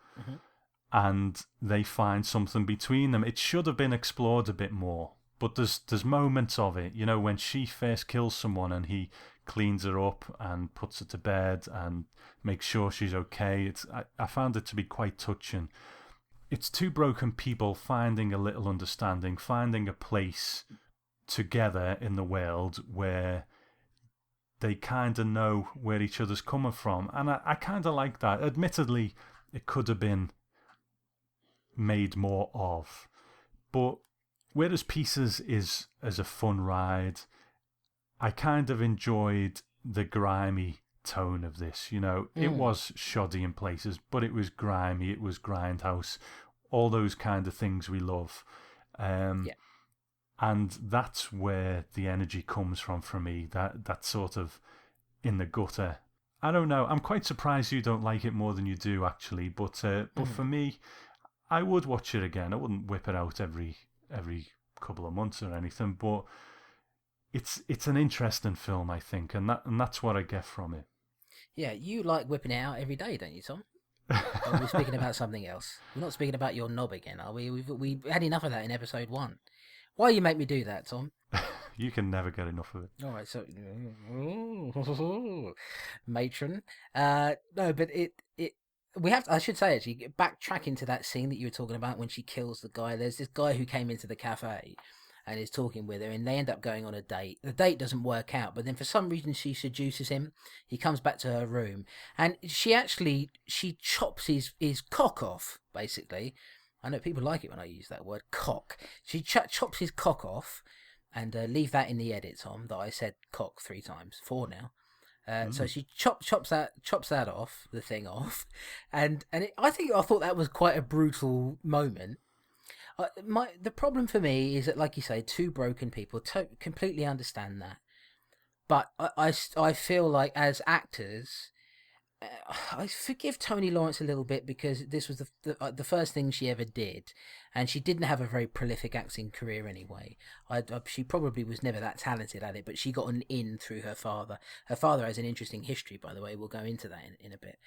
and they find something between them. It should have been explored a bit more, but there's moments of it. You know, when she first kills someone and he cleans her up and puts her to bed and makes sure she's okay. I found it to be quite touching. It's two broken people finding a little understanding, finding a place together in the world where they kind of know where each other's coming from. And I kind of like that. Admittedly, it could have been made more of. But whereas Pieces is as a fun ride, I kind of enjoyed the grimy tone of this. You know, it was shoddy in places, but it was grimy, it was grindhouse, all those kind of things we love. And that's where the energy comes from for me, that sort of in the gutter. I don't know, I'm quite surprised you don't like it more than you do, actually, but for me, I would watch it again. I wouldn't whip it out every couple of months or anything, but it's an interesting film, I think, and that's what I get from it. Yeah, you like whipping it out every day, don't you, Tom? Or are we speaking about something else? We're not speaking about your knob again, are we? We've had enough of that in episode 1. Why you make me do that, Tom? You can never get enough of it. All right, so matron. No, but it we have to, I should say actually backtracking to that scene that you were talking about when she kills the guy. There's this guy who came into the cafe and is talking with her, and they end up going on a date. The date doesn't work out, but then for some reason she seduces him. He comes back to her room, and she chops his cock off basically. I know people like it when I use that word cock. She chops his cock off, and leave that in the edit, Tom. That I said cock 3 times, 4 now. So she chops that off, the thing off, and I thought that was quite a brutal moment. The problem for me is that, like you say, 2 broken people. Completely understand that, but I feel like as actors, I forgive Toni Lawrence a little bit because this was the first thing she ever did, and she didn't have a very prolific acting career anyway. She probably was never that talented at it, but she got an in through her father. Her father has an interesting history, by the way. We'll go into that in a bit.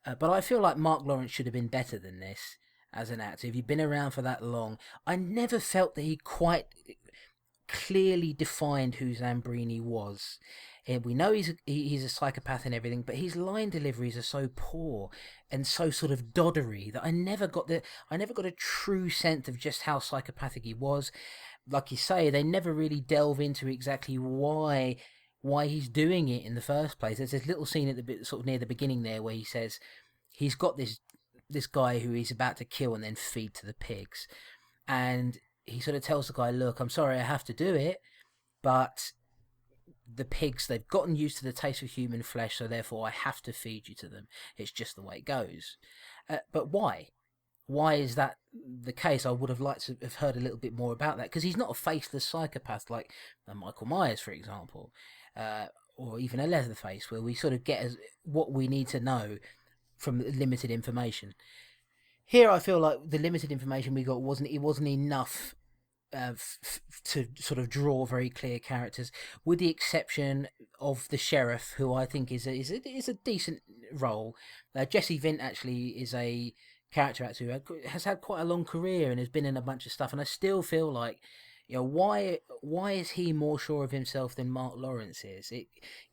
But I feel like Mark Lawrence should have been better than this as an actor. If you've been around for that long, I never felt that he quite clearly defined who Zambrini was. And we know he's a psychopath and everything, but his line deliveries are so poor and so sort of doddery that I never got a true sense of just how psychopathic he was. Like you say, they never really delve into exactly why he's doing it in the first place. There's this little scene at the bit sort of near the beginning there where he says he's got this guy who he's about to kill and then feed to the pigs, and he sort of tells the guy, "Look, I'm sorry, I have to do it, but the pigs, they've gotten used to the taste of human flesh, so therefore I have to feed you to them. It's just the way it goes." But why? Why is that the case? I would have liked to have heard a little bit more about that, because he's not a faceless psychopath like Michael Myers, for example, or even a Leatherface, where we sort of get what we need to know from limited information. Here, I feel like the limited information we got wasn't enough to sort of draw very clear characters, with the exception of the sheriff, who I think is a decent role. Jesse Vint actually is a character actor who has had quite a long career and has been in a bunch of stuff, and I still feel like, why is he more sure of himself than Mark Lawrence is? It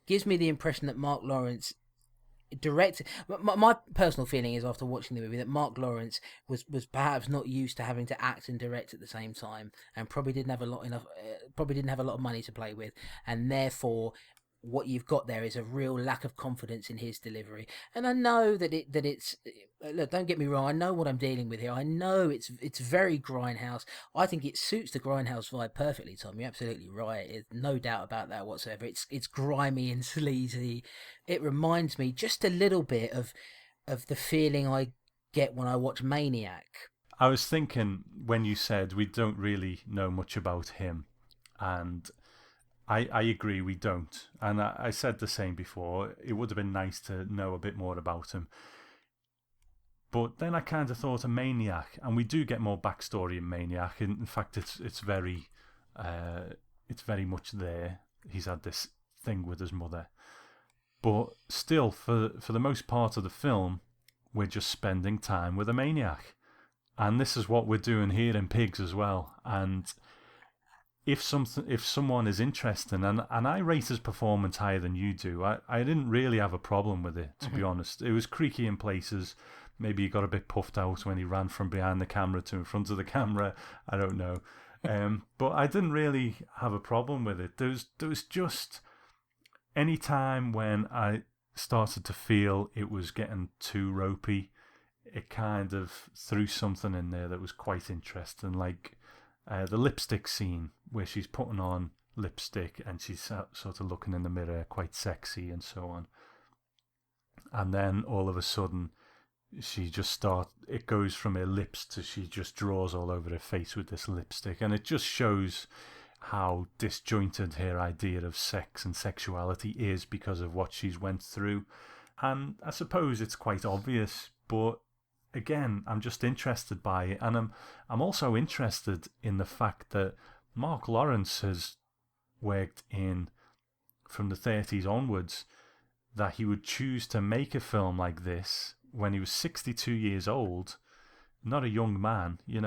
gives me the impression that Mark Lawrence directed. My personal feeling is, after watching the movie, that Mark Lawrence was perhaps not used to having to act and direct at the same time, and probably didn't have a lot of money to play with, and therefore what you've got there is a real lack of confidence in his delivery. And I know that it's look, don't get me wrong, I know what I'm dealing with here. I know it's very grindhouse. I think it suits the grindhouse vibe perfectly, Tom. You're absolutely right. There's no doubt about that whatsoever. It's grimy and sleazy. It reminds me just a little bit of the feeling I get when I watch Maniac. I was thinking when you said we don't really know much about him, and I agree, we don't. And I said the same before. It would have been nice to know a bit more about him. But then I kind of thought of Maniac, and we do get more backstory in Maniac. In fact, it's very much there. He's had this thing with his mother. But still, for the most part of the film, we're just spending time with a maniac. And this is what we're doing here in Pigs as well. And if someone is interested, and I rate his performance higher than you do, I didn't really have a problem with it, to be honest. It was creaky in places. Maybe he got a bit puffed out when he ran from behind the camera to in front of the camera. I don't know. But I didn't really have a problem with it. There was just any time when I started to feel it was getting too ropey, it kind of threw something in there that was quite interesting, like the lipstick scene where she's putting on lipstick and she's sort of looking in the mirror, quite sexy and so on. And then all of a sudden, it goes from her lips to she just draws all over her face with this lipstick. And it just shows how disjointed her idea of sex and sexuality is because of what she's went through. And I suppose it's quite obvious, but again, I'm just interested by it. And I'm also interested in the fact that Mark Lawrence has worked in, from the 30s onwards, that he would choose to make a film like this when he was 62 years old, not a young man, in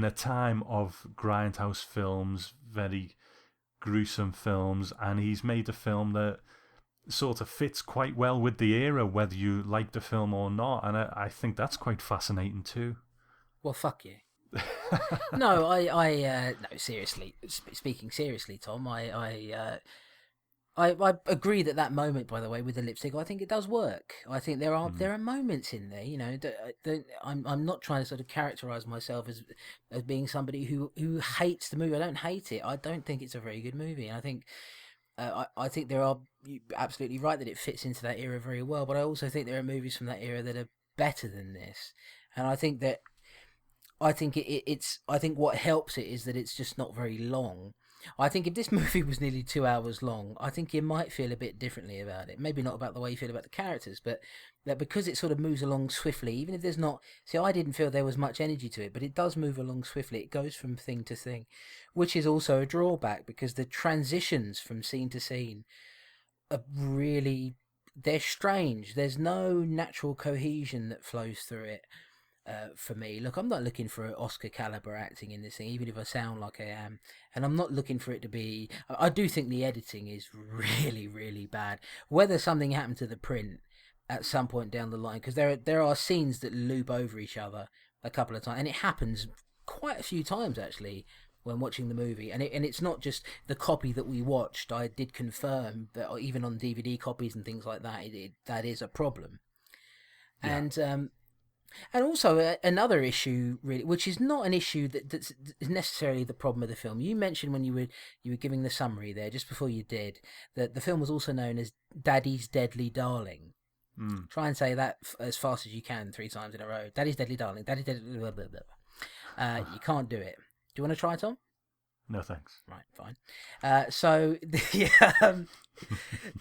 a time of grindhouse films, very gruesome films, and he's made a film that sort of fits quite well with the era, whether you like the film or not, and I think that's quite fascinating too. Well, fuck you. No, no, seriously. Speaking seriously, Tom, I agree that moment, by the way, with the lipstick, I think it does work. I think there are moments in there, I'm not trying to sort of characterize myself as being somebody who hates the movie. I don't hate it. I don't think it's a very good movie. And I think I think you're absolutely right that it fits into that era very well. But I also think there are movies from that era that are better than this. And I think that I think what helps it is that it's just not very long. I think if this movie was nearly 2 hours long, I think you might feel a bit differently about it. Maybe not about the way you feel about the characters, but that because it sort of moves along swiftly, even if there's not... See, I didn't feel there was much energy to it, but it does move along swiftly. It goes from thing to thing, which is also a drawback because the transitions from scene to scene are really... They're strange. There's no natural cohesion that flows through it. For me, look, I'm not looking for Oscar caliber acting in this thing, even if I sound like I am, and I'm not looking for it to be. I do think the editing is really, really bad. Whether something happened to the print at some point down the line, because there are scenes that loop over each other a couple of times, and it happens quite a few times actually when watching the movie, and it's not just the copy that we watched. I did confirm that even on DVD copies and things like that, that is a problem, Yeah. and also another issue, really, which is not an issue that's necessarily the problem of the film. You mentioned when you were giving the summary there, just before you did, that the film was also known as Daddy's Deadly Darling. Try and say that as fast as you can 3 times in a row. Daddy's Deadly Darling. Daddy's Deadly... Blah, blah, blah. You can't do it. Do you want to try, Tom? No thanks. Right, fine.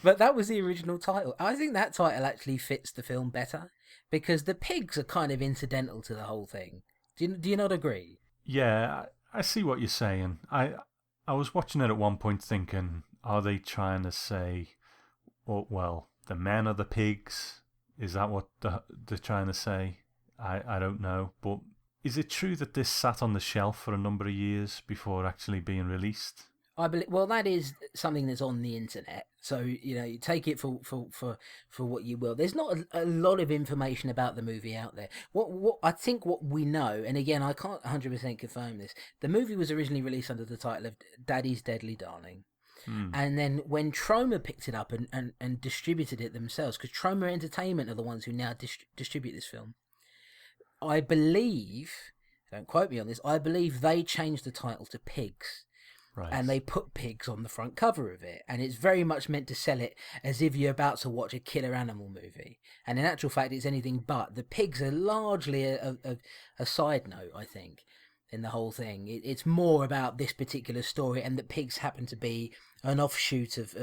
But that was the original title. I think that title actually fits the film better because the pigs are kind of incidental to the whole thing. Do you not agree? Yeah, I see what you're saying. I was watching it at one point thinking, are they trying to say, well, the men are the pigs? Is that what they're trying to say? I don't know. But is it true that this sat on the shelf for a number of years before actually being released? I believe. Well, that is something that's on the internet, so you take it for what you will. There's not a lot of information about the movie out there. What I think what we know, and again, I can't 100% confirm this. The movie was originally released under the title of Daddy's Deadly Darling. And then when Troma picked it up and distributed it themselves, because Troma Entertainment are the ones who now distribute this film, I believe, don't quote me on this, I believe they changed the title to Pigs. Right. And they put pigs on the front cover of it. And it's very much meant to sell it as if you're about to watch a killer animal movie. And in actual fact, it's anything but. The pigs are largely a side note, I think, in the whole thing. It's more about this particular story, and that pigs happen to be an offshoot of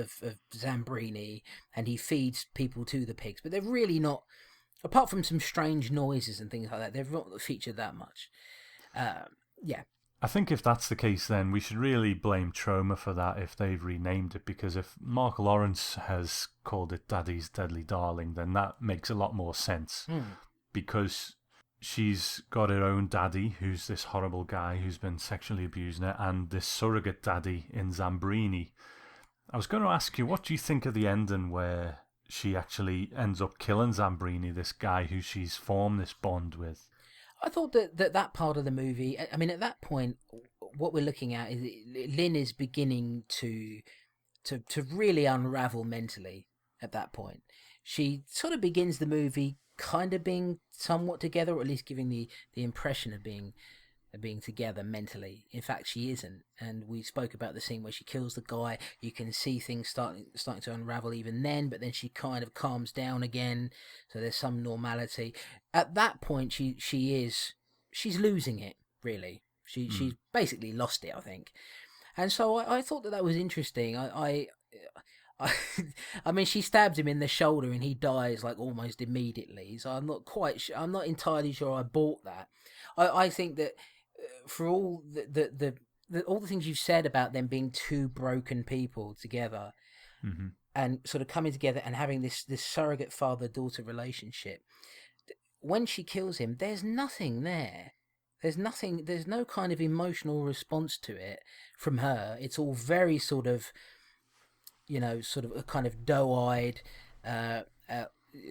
Zambrini, and he feeds people to the pigs. But they're really not, apart from some strange noises and things like that, they've not featured that much. Yeah. I think if that's the case, then we should really blame Troma for that if they've renamed it, because if Mark Lawrence has called it Daddy's Deadly Darling, then that makes a lot more sense. Because she's got her own daddy, who's this horrible guy who's been sexually abusing her, and this surrogate daddy in Zambrini. I was going to ask you, what do you think of the ending where she actually ends up killing Zambrini, this guy who she's formed this bond with? I thought that part of the movie, I mean, at that point, what we're looking at is Lynn is beginning to really unravel mentally at that point. She sort of begins the movie kind of being somewhat together, or at least giving the impression of being together mentally. In fact, she isn't. And we spoke about the scene where she kills the guy. You can see things starting to unravel even then, but then she kind of calms down again. So there's some normality. At that point, she's losing it, really. She's basically lost it, I think. And so I thought that was interesting. I mean, she stabs him in the shoulder and he dies like almost immediately. So I'm not entirely sure I bought that. I think that for all all the things you've said about them being two broken people together, and sort of coming together and having this surrogate father daughter relationship. When she kills him, there's nothing there. There's nothing. There's no kind of emotional response to it from her. It's all very sort of, sort of a kind of doe-eyed, uh, uh,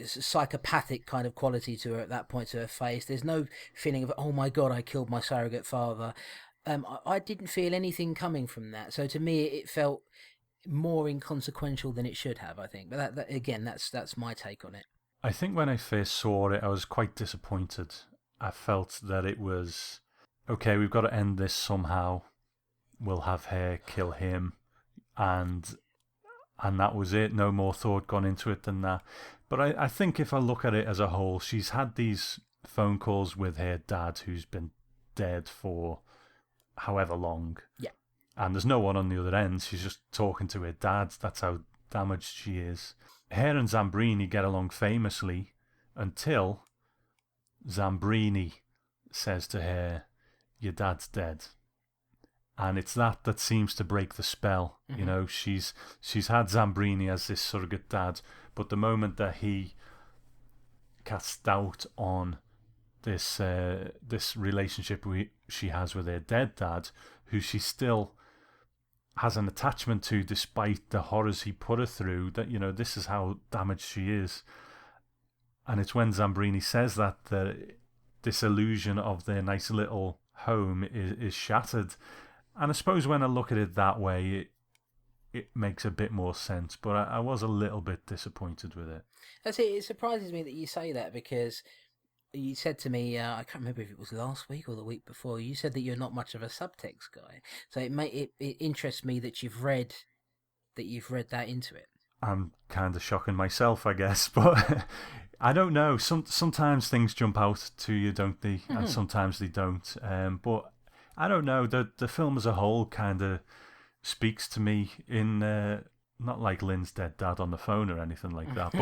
psychopathic kind of quality to her at that point, to her face. There's no feeling of, oh my god, I killed my surrogate father. I didn't feel anything coming from that. So to me, it felt more inconsequential than it should have, I think. But that again, that's my take on it. I think when I first saw it, I was quite disappointed. I felt that it was okay. We've got to end this somehow. We'll have her kill him, and that was it. No more thought gone into it than that. But I think if I look at it as a whole, she's had these phone calls with her dad, who's been dead for however long. Yeah. And there's no one on the other end. She's just talking to her dad. That's how damaged she is. Her and Zambrini get along famously until Zambrini says to her, "Your dad's dead." And it's that seems to break the spell. Mm-hmm. You know, she's had Zambrini as this surrogate dad, but the moment that he casts doubt on this relationship she has with her dead dad, who she still has an attachment to despite the horrors he put her through, that, this is how damaged she is. And it's when Zambrini says that this illusion of their nice little home is shattered. And I suppose when I look at it that way, it makes a bit more sense. But I was a little bit disappointed with it. That's it. It surprises me that you say that, because you said to me, I can't remember if it was last week or the week before, you said that you're not much of a subtext guy. So it interests me that you've read that into it. I'm kind of shocking myself, I guess, but I don't know. Sometimes things jump out to you, don't they? Mm-hmm. And sometimes they don't. But I don't know. The film as a whole kind of speaks to me in not like Lynn's dead dad on the phone or anything like that,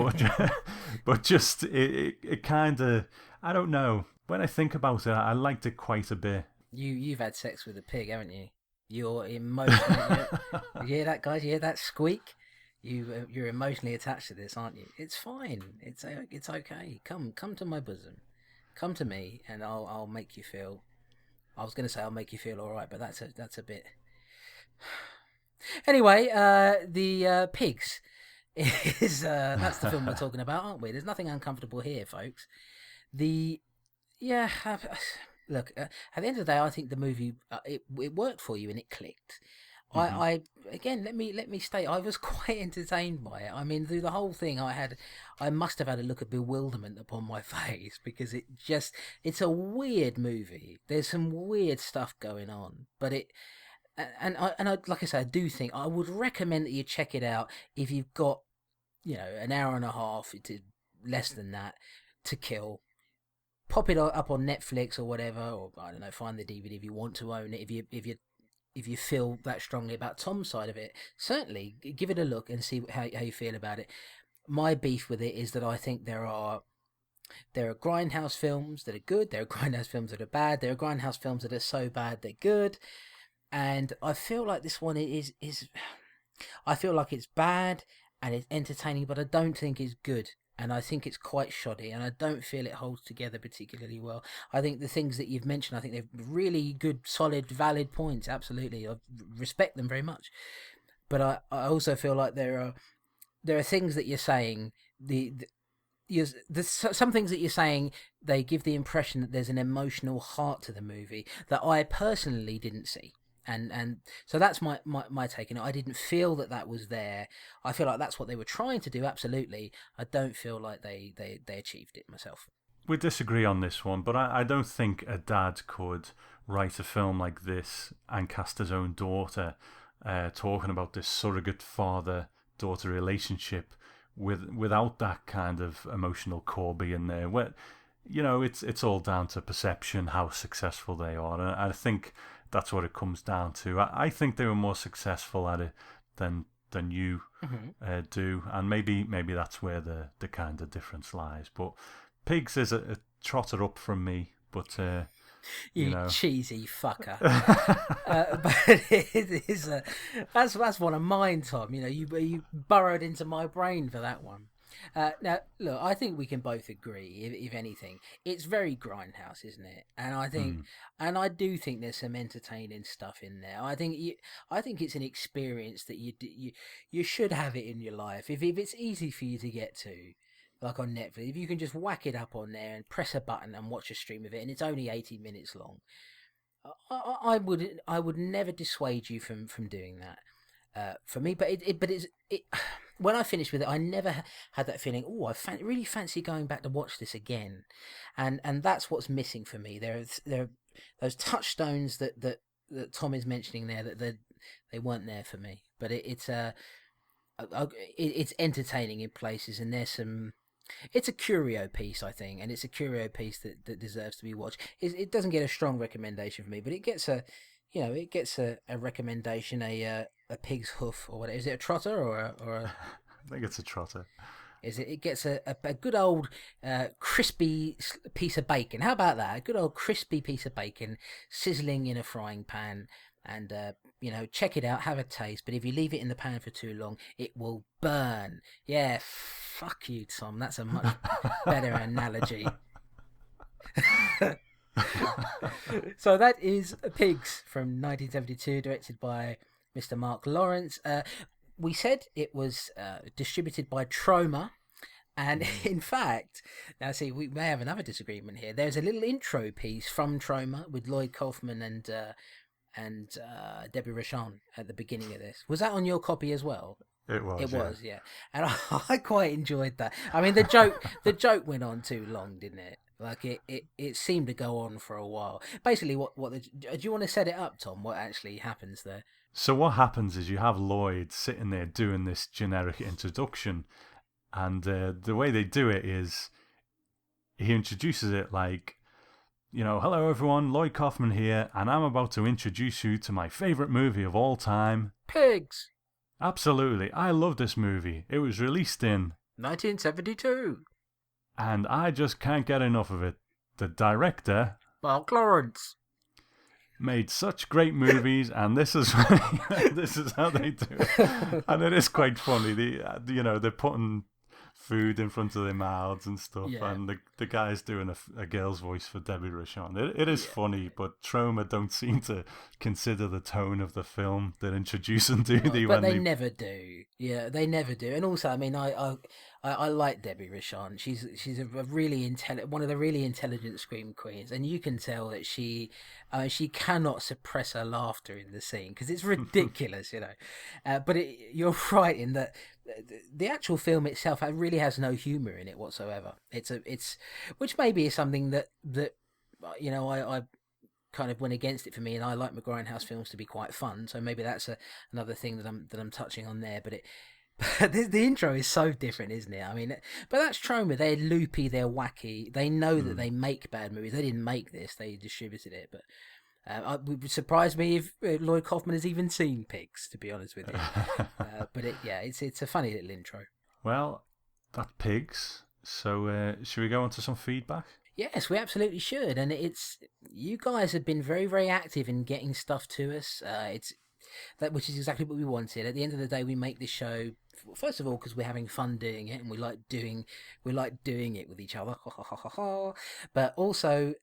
but just it kind of, I don't know. When I think about it, I liked it quite a bit. You've had sex with a pig, haven't you? You're emotionally. You hear that, guys? You hear that squeak? You're emotionally attached to this, aren't you? It's fine. It's okay. Come to my bosom. Come to me, and I'll make you feel. I was going to say I'll make you feel all right, but that's a bit. Anyway, the pigs is that's the film we're talking about, aren't we? There's nothing uncomfortable here, folks. Look, at the end of the day, I think the movie it worked for you and it clicked. Mm-hmm. I again, let me state, I was quite entertained by it. I mean, through the whole thing, I must have had a look of bewilderment upon my face, because it's a weird movie. There's some weird stuff going on, but I like I say, I do think I would recommend that you check it out if you've got, an hour and a half to less than that to kill. Pop it up on Netflix or whatever, or I don't know, find the DVD if you want to own it. If you feel that strongly about Tom's side of it, certainly give it a look and see how you feel about it. My beef with it is that I think there are grindhouse films that are good, there are grindhouse films that are bad, there are grindhouse films that are so bad they're good, and I feel like this one is I feel like it's bad and it's entertaining, but I don't think it's good. And I think it's quite shoddy, and I don't feel it holds together particularly well. I think the things that you've mentioned, I think they're really good, solid, valid points. Absolutely, I respect them very much. But I also feel like there are things that you're saying. Some things that you're saying, they give the impression that there's an emotional heart to the movie that I personally didn't see. And so that's my take on it. I didn't feel that was there. I feel like that's what they were trying to do, absolutely. I don't feel like they achieved it myself. We disagree on this one, but I don't think a dad could write a film like this and cast his own daughter talking about this surrogate father-daughter relationship without that kind of emotional core being there. Where, it's all down to perception, how successful they are. And I think that's what it comes down to. I think they were more successful at it than you do, and maybe that's where the kind of difference lies. But Pigs is a trotter up from me, but You You know. cheesy fucker. But it is that's one of mine, Tom. You know, you burrowed into my brain for that one. Now, look, I think we can both agree, if anything, it's very grindhouse, isn't it? And I do think there's some entertaining stuff in there. I think it's an experience that you should have it in your life. If it's easy for you to get to, like on Netflix, if you can just whack it up on there and press a button and watch a stream of it, and it's only 80 minutes long, I would never dissuade you from doing that. For me, but it when I finished with it, I never had that feeling. Oh, really fancy going back to watch this again, and that's what's missing for me. There are those touchstones that Tom is mentioning there that they weren't there for me. But it's entertaining in places, and there's some. It's a curio piece, I think, and it's a curio piece that deserves to be watched. It doesn't get a strong recommendation from me, but it gets a recommendation, a pig's hoof or whatever. Is it a trotter or a I think it's a trotter. is it? It gets a good old crispy piece of bacon. How about that? A good old crispy piece of bacon sizzling in a frying pan. And check it out, have a taste. But if you leave it in the pan for too long, it will burn. Yeah, fuck you, Tom. That's a much better analogy. So that is Pigs from 1972, directed by Mr. Mark Lawrence. We said it was distributed by Troma. And in fact, now see, we may have another disagreement here. There's a little intro piece from Troma with Lloyd Kaufman and Debbie Rochon at the beginning of this. Was that on your copy as well? It was. It was, yeah. And I quite enjoyed that. I mean, the joke went on too long, didn't it? Like it seemed to go on for a while. Basically, do you want to set it up, Tom? What actually happens there? So what happens is you have Lloyd sitting there doing this generic introduction, and the way they do it is he introduces it like, hello everyone, Lloyd Kaufman here, and I'm about to introduce you to my favourite movie of all time. Pigs! Absolutely, I love this movie. It was released in 1972. And I just can't get enough of it. The director, Mark Lawrence, made such great movies, and this is this is how they do it. And it is quite funny. They're putting food in front of their mouths and stuff, Yeah. and the guy's doing a girl's voice for Debbie Rochon. It is funny, but Troma don't seem to consider the tone of the film they're introducing, do they? But they never do. Yeah, they never do. And also, I mean, I like Debbie Rochon. She's a really one of the really intelligent scream queens, and you can tell that she cannot suppress her laughter in the scene because it's ridiculous, But you're right in that the actual film itself really has no humor in it whatsoever. It's which maybe is something that I kind of went against it for me, and I like McGrindhouse films to be quite fun, so maybe that's another thing that I'm touching on there. But the intro is so different, isn't it? I mean, but that's Troma. They're loopy, they're wacky. They know that they make bad movies. They didn't make this; they distributed it. But it would surprise me if Lloyd Kaufman has even seen Pigs, to be honest with you. But it's a funny little intro. Well, that's Pigs. So should we go on to some feedback? Yes, we absolutely should. And you guys have been very, very active in getting stuff to us. Which is exactly what we wanted. At the end of the day, we make this show first of all because we're having fun doing it, and we like doing it with each other. But also,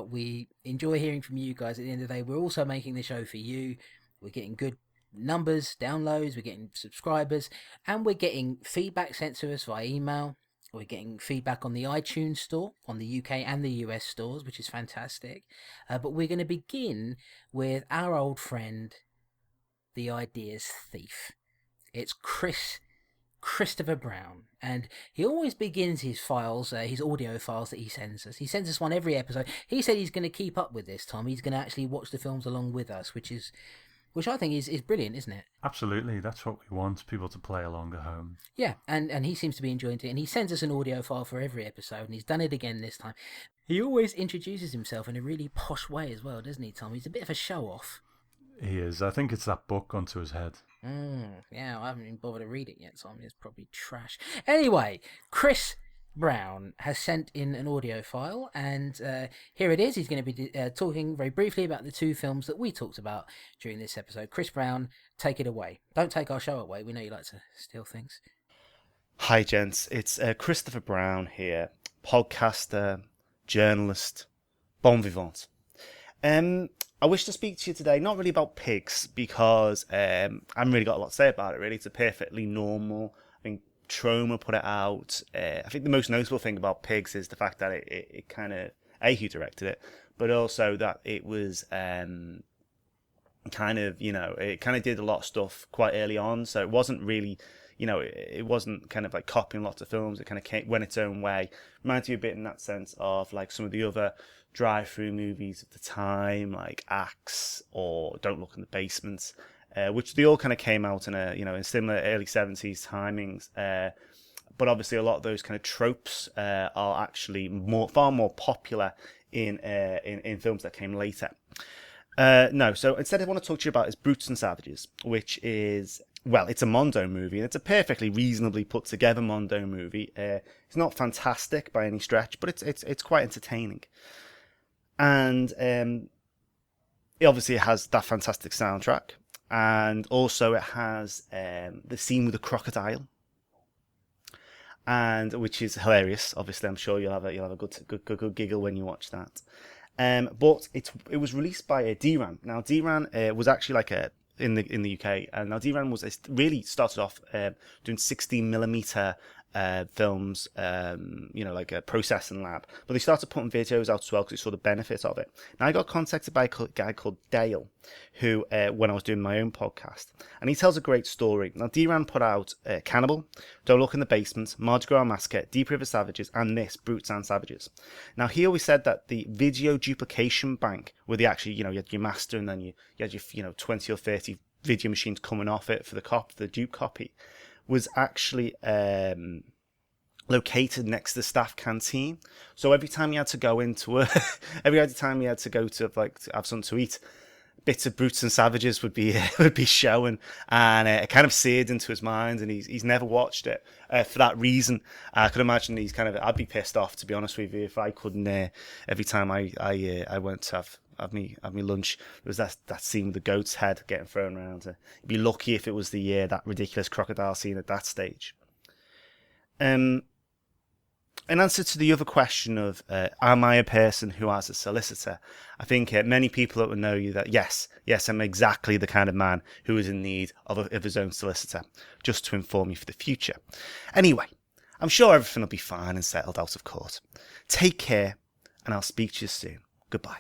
we enjoy hearing from you guys. At the end of the day, we're also making the show for you. We're getting good numbers, downloads, we're getting subscribers, and we're getting feedback sent to us via email. We're getting feedback on the iTunes store, on the UK and the US stores, which is fantastic. But we're going to begin with our old friend, the Ideas Thief. It's Christopher Brown, and he always begins his files, his audio files that he sends us. He sends us one every episode. He said he's going to keep up with this, Tom. He's going to actually watch the films along with us, which I think is brilliant, isn't it? Absolutely, that's what we want, people to play along at home. Yeah, and he seems to be enjoying it, and he sends us an audio file for every episode, and he's done it again this time. He always introduces himself in a really posh way as well, doesn't he, Tom? He's a bit of a show-off. He is. I think it's that book onto his head. Yeah, I haven't even bothered to read it yet, so it's probably trash. Anyway, Chris Brown has sent in an audio file, and here it is. He's going to be talking very briefly about the two films that we talked about during this episode. Chris Brown, take it away. Don't take our show away. We know you like to steal things. Hi, gents. It's Christopher Brown here, podcaster, journalist, bon vivant. I wish to speak to you today, not really about pigs, because I haven't really got a lot to say about it, really. It's a perfectly normal, I think Troma put it out. I think the most notable thing about pigs is the fact that it kind of, who directed it, but also that it was it kind of did a lot of stuff quite early on, so it wasn't really, it wasn't kind of like copying lots of films. It kind of went its own way. Reminds you a bit in that sense of like some of the other drive-through movies of the time, like Axe or Don't Look in the Basement, which they all kind of came out in in similar early 70s timings. But obviously a lot of those kind of tropes are actually far more popular in films that came later. So instead I want to talk to you about is Brutes and Savages, which is, well, it's a Mondo movie, and it's a perfectly reasonably put together Mondo movie. It's not fantastic by any stretch, but it's quite entertaining. And it obviously has that fantastic soundtrack, and also it has the scene with the crocodile, and which is hilarious. Obviously, I'm sure you'll have a good giggle when you watch that. But it was released by D-Ran. Now D-Ran was actually like in the UK, and now D-Ran really started off doing 16mm films, like a processing lab. But they started putting videos out as well because they saw the benefit of it. Now I got contacted by a guy called Dale, who when I was doing my own podcast, and he tells a great story. Now D-Ran put out Cannibal, Don't Look in the Basement, Mardi Gras Massacre, Deep River Savages, and this, Brutes and Savages. Now he always said that the video duplication bank, where they actually, you had your master and then you had your 20 or 30 video machines coming off it for the dupe copy, was actually located next to the staff canteen. So every time you had to go every time you had to go to have something to eat, bits of Brutes and Savages would be showing, and it kind of seared into his mind, and he's never watched it for that reason. I could imagine I'd be pissed off, to be honest with you, if I couldn't. Every time I went to have me lunch, there was that scene with the goat's head getting thrown around. You'd be lucky if it was that ridiculous crocodile scene at that stage. In answer to the other question of am I a person who has a solicitor, I think many people that will know you that yes, I'm exactly the kind of man who is in need of his own solicitor, just to inform you for the future. Anyway, I'm sure everything will be fine and settled out of court. Take care, and I'll speak to you soon. Goodbye.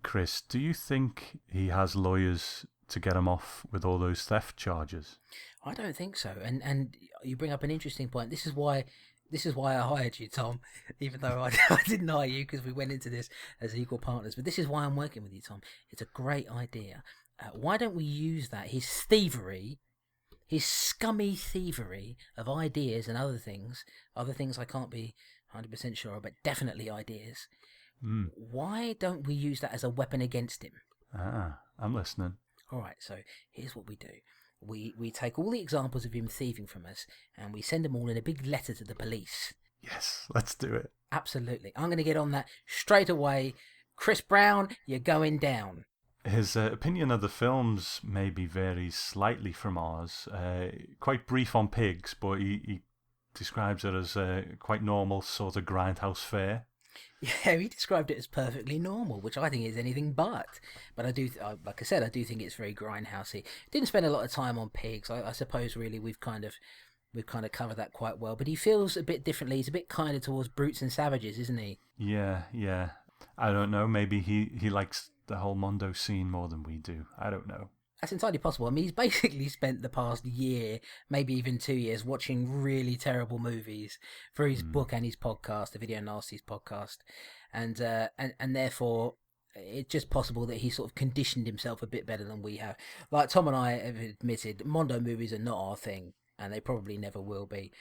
Chris, do you think he has lawyers to get him off with all those theft charges? I don't think so. And you bring up an interesting point. This is why I hired you, Tom, even though I didn't hire you because we went into this as equal partners. But this is why I'm working with you, Tom. It's a great idea. Why don't we use that? His thievery, his scummy thievery of ideas and other things I can't be 100% sure, but definitely ideas. Why don't we use that as a weapon against him? I'm listening. All right, so here's what we do. We take all the examples of him thieving from us and we send them all in a big letter to the police. Yes, let's do it. Absolutely. I'm going to get on that straight away. Chris Brown, you're going down. His opinion of the films maybe varies slightly from ours. Quite brief on pigs, but he describes it as quite normal sort of grindhouse fare. Yeah, he described it as perfectly normal, which I think is anything but. But I do, like I said, I do think it's very grindhousey. Didn't spend a lot of time on pigs. I suppose really we've kind of covered that quite well. But he feels a bit differently. He's a bit kinder towards Brutes and Savages, isn't he? Yeah. I don't know. Maybe he likes the whole Mondo scene more than we do. I don't know. That's entirely possible. I mean, he's basically spent the past year, maybe even 2 years, watching really terrible movies for his book and his podcast, the Video Nasties podcast, and therefore it's just possible that he sort of conditioned himself a bit better than we have. Like Tom and I have admitted, Mondo movies are not our thing, and they probably never will be.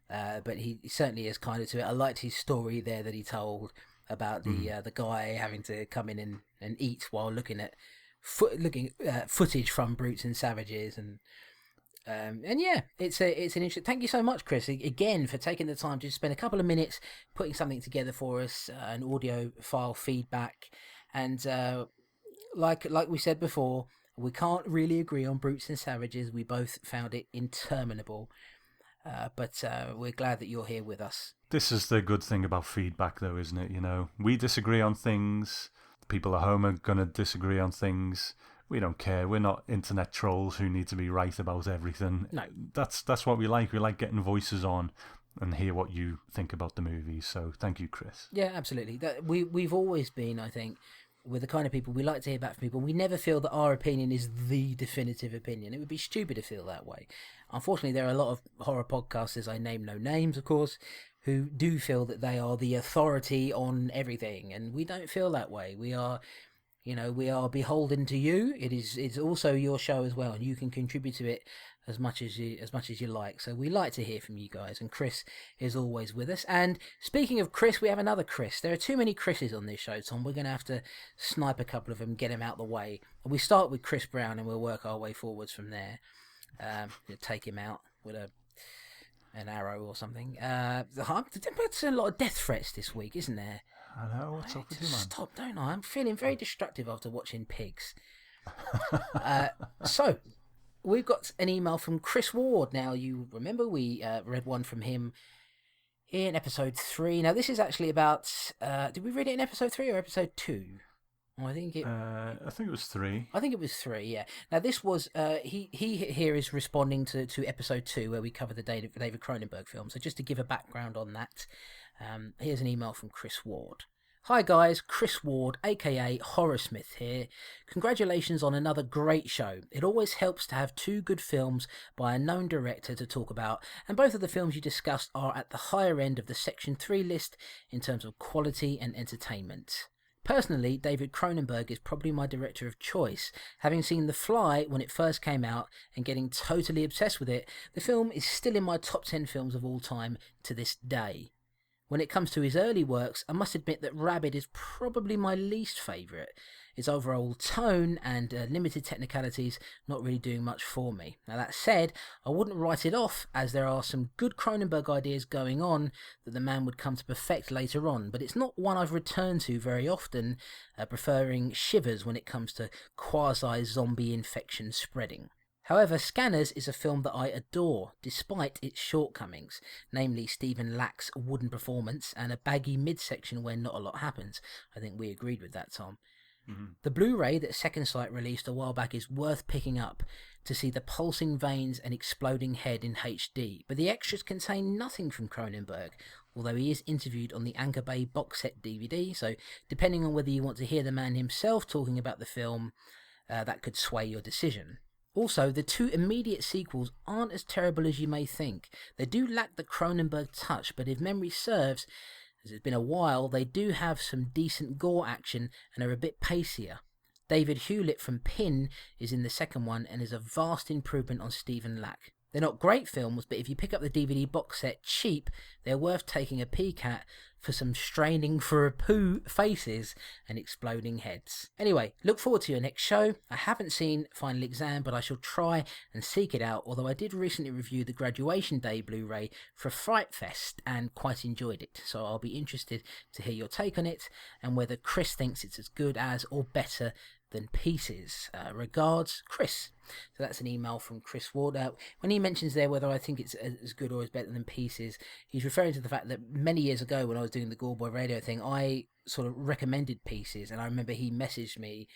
But he certainly is kinder to it. I liked his story there that he told about the guy having to come in and eat while looking at footage from Brutes and Savages, and And yeah, it's an interesting. Thank you so much, Chris, again for taking the time to spend a couple of minutes putting something together for us, an audio file feedback, and like we said before, we can't really agree on Brutes and Savages. We both found it interminable, but we're glad that you're here with us. This is the good thing about feedback, though, isn't it? You know, we disagree on things. People at home are going to disagree on things. We don't care. We're not internet trolls who need to be right about everything. No. That's what we like. We like getting voices on and hear what you think about the movies. So thank you, Chris. Yeah, absolutely. We've always been, I think, we're the kind of people we like to hear back from people. We never feel that our opinion is the definitive opinion. It would be stupid to feel that way. Unfortunately, there are a lot of horror podcasters, I name no names, of course, who do feel that they are the authority on everything, and we don't feel that way. We are beholden to you. It's also your show as well, and you can contribute to it as much as you like. So we like to hear from you guys, and Chris is always with us. And speaking of Chris, we have another Chris. There are too many Chris's on this show, Tom. We're going to have to snipe a couple of them, get them out the way. We start with Chris Brown, and we'll work our way forwards from there. Take him out with an arrow or something. There's a lot of death threats this week, isn't there? I know, what's up with you, man? Stop, don't I? I'm feeling very destructive after watching Pigs. So, we've got an email from Chris Ward. Now, you remember we read one from him in episode 3. Now, this is actually about... did we read it in episode 3 or episode 2? I think it was 3. I think it was 3, yeah. Now, this was... he here is responding to episode 2, where we cover the David Cronenberg film. So just to give a background on that, here's an email from Chris Ward. Hi guys, Chris Ward, aka Horrorsmith here. Congratulations on another great show. It always helps to have 2 good films by a known director to talk about, and both of the films you discussed are at the higher end of the Section 3 list in terms of quality and entertainment. Personally, David Cronenberg is probably my director of choice. Having seen The Fly when it first came out and getting totally obsessed with it, the film is still in my top 10 films of all time to this day. When it comes to his early works, I must admit that Rabid is probably my least favourite. Its overall tone and limited technicalities not really doing much for me. Now that said, I wouldn't write it off, as there are some good Cronenberg ideas going on that the man would come to perfect later on, but it's not one I've returned to very often, preferring Shivers when it comes to quasi-zombie infection spreading. However, Scanners is a film that I adore, despite its shortcomings, namely Stephen Lack's wooden performance and a baggy midsection where not a lot happens. I think we agreed with that, Tom. Mm-hmm. The Blu-ray that Second Sight released a while back is worth picking up to see the pulsing veins and exploding head in HD, but the extras contain nothing from Cronenberg, although he is interviewed on the Anchor Bay box set DVD, so depending on whether you want to hear the man himself talking about the film, that could sway your decision. Also, the 2 immediate sequels aren't as terrible as you may think. They do lack the Cronenberg touch, but if memory serves, as it's been a while, they do have some decent gore action and are a bit pacier. David Hewlett from Pin is in the second one and is a vast improvement on Stephen Lack. They're not great films, but if you pick up the DVD box set cheap, they're worth taking a peek at for some straining for a poo faces and exploding heads. Anyway, look forward to your next show. I haven't seen Final Exam, but I shall try and seek it out, although I did recently review the Graduation Day Blu-ray for Fright Fest and quite enjoyed it, so I'll be interested to hear your take on it and whether Chris thinks it's as good as or better than Pieces. Regards, Chris. So that's an email from Chris Ward. When he mentions there whether I think it's as good or as better than Pieces, he's referring to the fact that many years ago when I was doing the Gore Boy Radio thing, I sort of recommended Pieces, and I remember he messaged me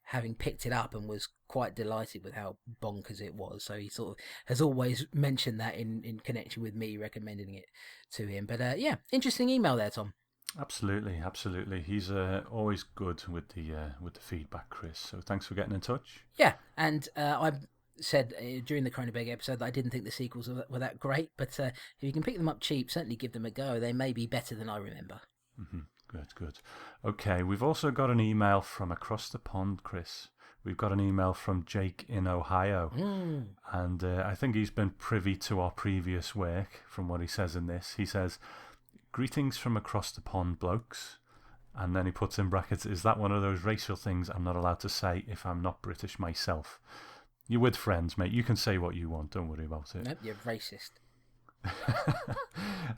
having picked it up and was quite delighted with how bonkers it was. So he sort of has always mentioned that in connection with me recommending it to him. But yeah, interesting email there, Tom. Absolutely. He's always good with the feedback, Chris. So thanks for getting in touch. Yeah, and I said during the Cronenberg episode that I didn't think the sequels were that great, but if you can pick them up cheap, certainly give them a go. They may be better than I remember. Mm-hmm. Good. Okay, we've also got an email from across the pond, Chris. We've got an email from Jake in Ohio, and I think he's been privy to our previous work from what he says in this. He says, "Greetings from across the pond, blokes." And then he puts in brackets, "Is that one of those racial things I'm not allowed to say if I'm not British myself?" You're with friends, mate. You can say what you want. Don't worry about it. Nope, you're racist.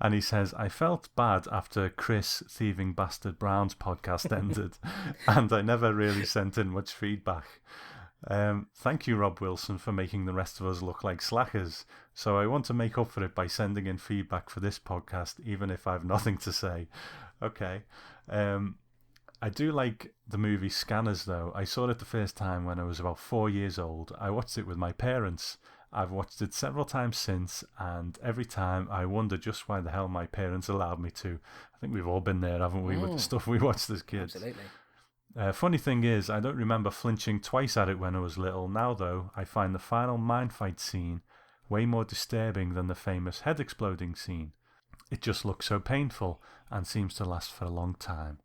And he says, I felt bad after Chris Thieving Bastard Brown's podcast ended, and I never really sent in much feedback. Thank you, Rob Wilson, for making the rest of us look like slackers. So I want to make up for it by sending in feedback for this podcast, even if I've nothing to say. Okay. I do like the movie Scanners, though. I saw it the first time when I was about 4 years old. I watched it with my parents. I've watched it several times since, and every time I wonder just why the hell my parents allowed me to. I think we've all been there, haven't we, with the stuff we watched as kids. Absolutely. Funny thing is, I don't remember flinching twice at it when I was little. Now, though, I find the final mine fight scene way more disturbing than the famous head exploding scene. It just looks so painful and seems to last for a long time.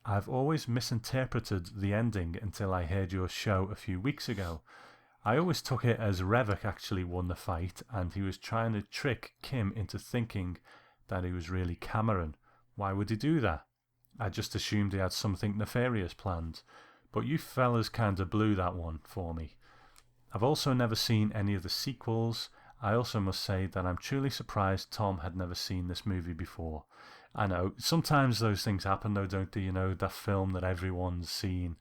I've always misinterpreted the ending until I heard your show a few weeks ago. I always took it as Revok actually won the fight and he was trying to trick Kim into thinking that he was really Cameron. Why would he do that? I just assumed he had something nefarious planned, but you fellas kinda blew that one for me. I've also never seen any of the sequels. I also must say that I'm truly surprised Tom had never seen this movie before. I know, sometimes those things happen though, don't they? You know, that film that everyone's seen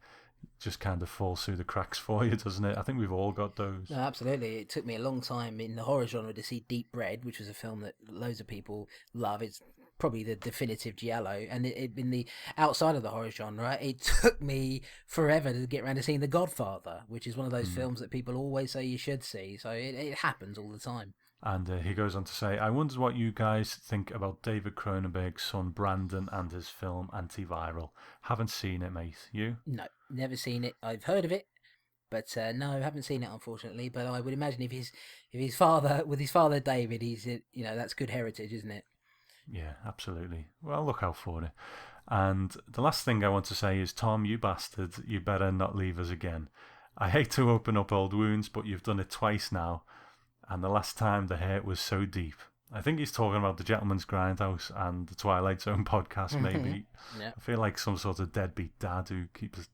just kind of falls through the cracks for you, doesn't it? I think we've all got those. No, absolutely. It took me a long time in the horror genre to see Deep Red, which was a film that loads of people love. It's probably the definitive giallo, and in the outside of the horror genre, it took me forever to get around to seeing The Godfather, which is one of those films that people always say you should see. So it happens all the time. And he goes on to say, I wonder what you guys think about David Cronenberg's son Brandon and his film Antiviral. Haven't seen it, mate. You? No, never seen it. I've heard of it, but no, I haven't seen it, unfortunately. But I would imagine if his father, with his father David, that's good heritage, isn't it? Yeah, absolutely. Well, look out for it. And the last thing I want to say is, Tom, you bastard, you better not leave us again. I hate to open up old wounds, but you've done it twice now. And the last time the hurt was so deep. I think he's talking about the Gentleman's Grindhouse and the Twilight Zone podcast, maybe. Yeah. I feel like some sort of deadbeat dad who keeps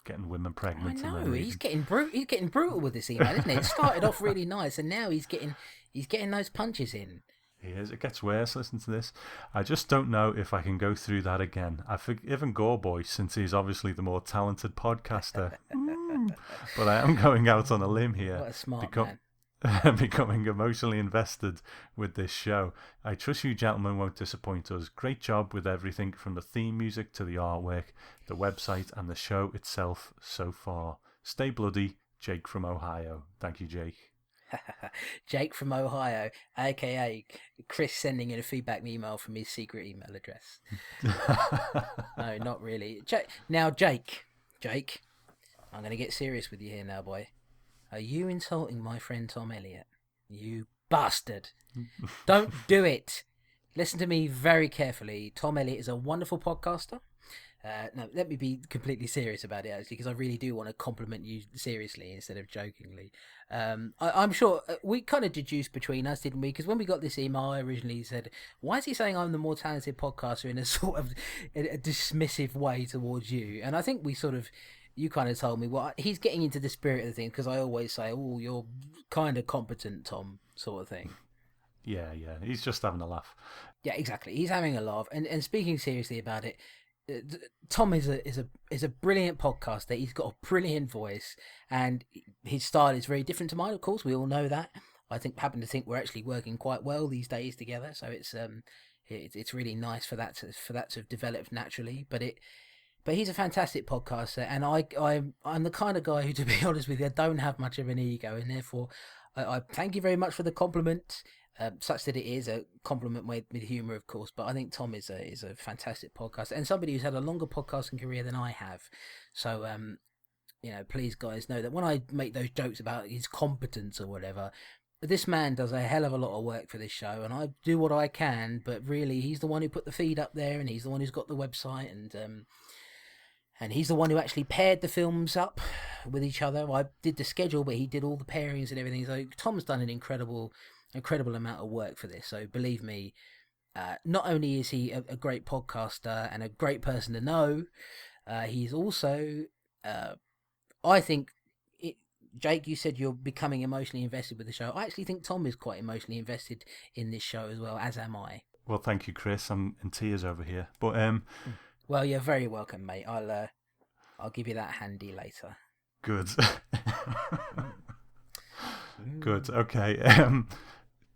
getting women pregnant. I know, he's getting brutal with this email, isn't it? It started off really nice, and now he's getting those punches in. He is. It gets worse. Listen to this. I just don't know if I can go through that again. I've forgiven Goreboy since he's obviously the more talented podcaster. But I am going out on a limb here. What a smart man. Becoming emotionally invested with this show. I trust you gentlemen won't disappoint us. Great job with everything from the theme music to the artwork, the website and the show itself so far. Stay bloody, Jake from Ohio. Thank you, Jake. Jake from Ohio, aka Chris sending in a feedback email from his secret email address. No, not really. Now, Jake, I'm going to get serious with you here now, boy. Are you insulting my friend Tom Elliott? You bastard. Don't do it. Listen to me very carefully. Tom Elliott is a wonderful podcaster. No, let me be completely serious about it, actually, because I really do want to compliment you seriously instead of jokingly. I'm sure we kind of deduced between us, didn't we? Because when we got this email, I originally said, why is he saying I'm the more talented podcaster in a sort of a dismissive way towards you? And I think you kind of told me, well, he's getting into the spirit of the thing, because I always say, oh, you're kind of competent, Tom, sort of thing. Yeah, he's just having a laugh. Yeah, exactly. He's having a laugh. And speaking seriously about it, Tom is a brilliant podcaster. He's got a brilliant voice, and his style is very different to mine. Of course, we all know that. I happen to think we're actually working quite well these days together. So it's really nice for that to have developed naturally. But he's a fantastic podcaster, and I'm the kind of guy who, to be honest with you, I don't have much of an ego, and therefore I thank you very much for the compliment. Such that it is a compliment with humour, of course, but I think Tom is a fantastic podcaster and somebody who's had a longer podcasting career than I have. So, please, guys, know that when I make those jokes about his competence or whatever, this man does a hell of a lot of work for this show, and I do what I can. But really, he's the one who put the feed up there, and he's the one who's got the website, and he's the one who actually paired the films up with each other. I did the schedule, but he did all the pairings and everything. So Tom's done an incredible amount of work for this. So believe me, not only is he a great podcaster and a great person to know, he's also, I think, Jake, you said you're becoming emotionally invested with the show. I actually think Tom is quite emotionally invested in this show as well, as am I. Well, thank you, Chris. I'm in tears over here. But Well, you're very welcome, mate. I'll give you that handy later. good. Mm. Good. Okay.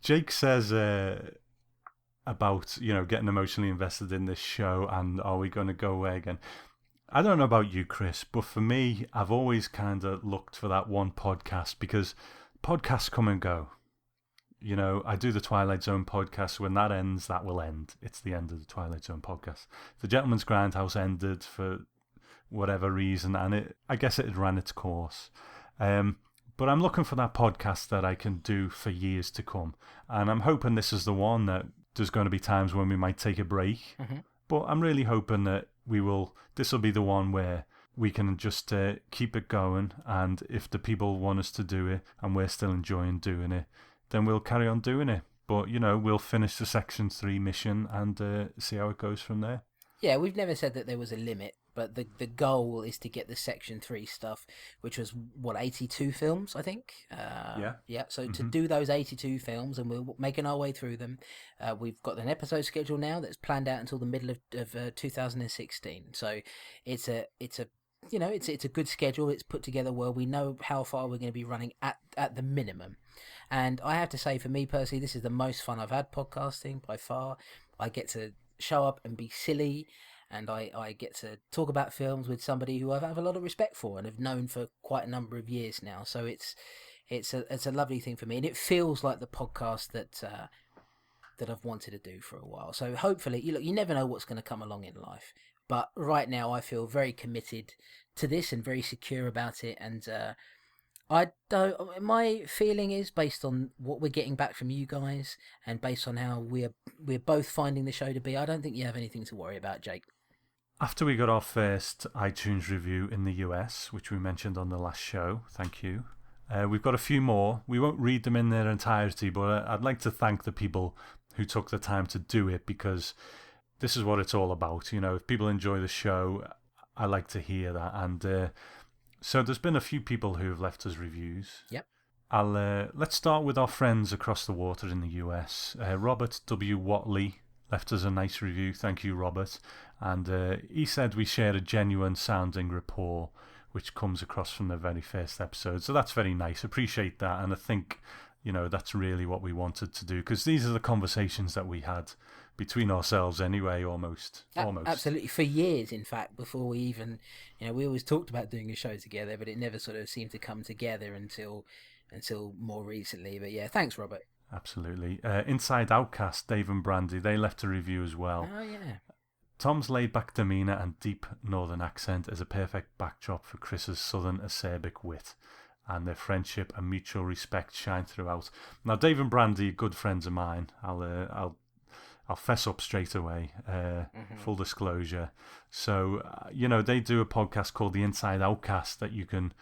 Jake says about getting emotionally invested in this show and are we going to go away again? I don't know about you, Chris, but for me, I've always kind of looked for that one podcast because podcasts come and go. I do the Twilight Zone podcast. When that ends, that will end. It's the end of the Twilight Zone podcast. The Gentleman's Grindhouse ended for whatever reason, and I guess it had ran its course. But I'm looking for that podcast that I can do for years to come. And I'm hoping this is the one that there's going to be times when we might take a break. Mm-hmm. But I'm really hoping that this will be the one where we can just keep it going. And if the people want us to do it and we're still enjoying doing it, then we'll carry on doing it. But, we'll finish the Section 3 mission and see how it goes from there. Yeah, we've never said that there was a limit, but the goal is to get the Section 3 stuff, which was, 82 films, I think? Yeah, so to do those 82 films, and we're making our way through them. We've got an episode schedule now that's planned out until the middle of 2016. So it's a good schedule. It's put together well. We know how far we're going to be running at the minimum. And I have to say, for me personally, this is the most fun I've had podcasting by far. I get to show up and be silly, and I get to talk about films with somebody who I have a lot of respect for and have known for quite a number of years now. So it's a lovely thing for me, and it feels like the podcast that I've wanted to do for a while. So hopefully, you never know what's going to come along in life, but right now I feel very committed to this and very secure about it, and my feeling is, based on what we're getting back from you guys and based on how we're both finding the show to be, I don't think you have anything to worry about, Jake. After we got our first iTunes review in the US, which we mentioned on the last show, thank you, we've got a few more. We won't read them in their entirety, but I'd like to thank the people who took the time to do it, because this is what it's all about. If people enjoy the show, I like to hear that. And so there's been a few people who have left us reviews. Yep. Let's start with our friends across the water in the US. Robert W. Watley left us a nice review. Thank you, Robert. And he said we share a genuine sounding rapport, which comes across from the very first episode. So that's very nice. Appreciate that. And I think, that's really what we wanted to do, because these are the conversations that we had between ourselves anyway, almost. Absolutely. For years, in fact, before we even, we always talked about doing a show together, but it never sort of seemed to come together until more recently. But yeah, thanks, Robert. Absolutely. Inside Outcast, Dave and Brandy, they left a review as well. Oh, yeah. Tom's laid-back demeanour and deep northern accent is a perfect backdrop for Chris's southern acerbic wit, and their friendship and mutual respect shine throughout. Now, Dave and Brandy, good friends of mine. I'll fess up straight away. Full disclosure. So, they do a podcast called The Inside Outcast that you can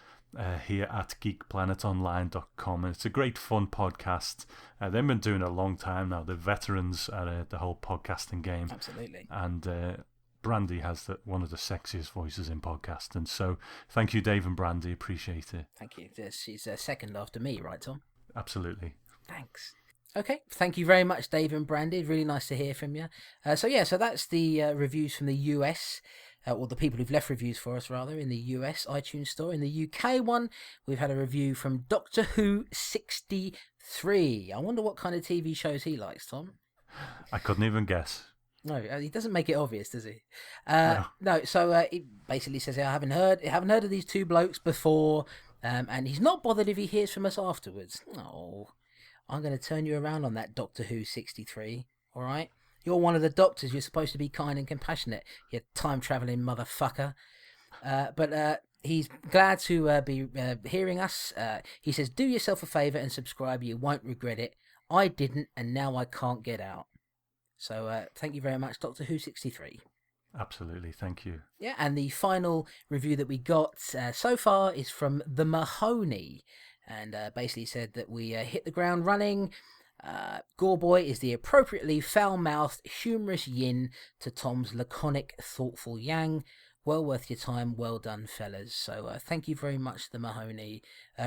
hear at geekplanetonline.com, and it's a great fun podcast. They've been doing it a long time now. They're veterans at the whole podcasting game. Absolutely. And Brandy has one of the sexiest voices in podcasting. So thank you, Dave and Brandy. Appreciate it. Thank you. She's second after me, right, Tom? Absolutely. Thanks. Okay, thank you very much, Dave and Brandy. Really nice to hear from you. So that's the reviews from the US. Or the people who've left reviews for us, rather, in the US iTunes store. In the UK one, we've had a review from Doctor Who 63. I wonder what kind of TV shows he likes, Tom. I couldn't even guess. No, he doesn't make it obvious, does he? No. So he basically says, I haven't heard of these two blokes before, and he's not bothered if he hears from us afterwards. Oh, I'm going to turn you around on that, Doctor Who 63, all right? You're one of the doctors. You're supposed to be kind and compassionate, you time-travelling motherfucker. But he's glad to be hearing us. He says, do yourself a favour and subscribe. You won't regret it. I didn't, and now I can't get out. So thank you very much, Doctor Who 63. Absolutely, thank you. Yeah, and the final review that we got so far is from the Mahoney, and basically said that we hit the ground running. Goreboy is the appropriately foul-mouthed, humorous yin to Tom's laconic, thoughtful yang. Well worth your time. Well done, fellas. So thank you very much, the Mahoney.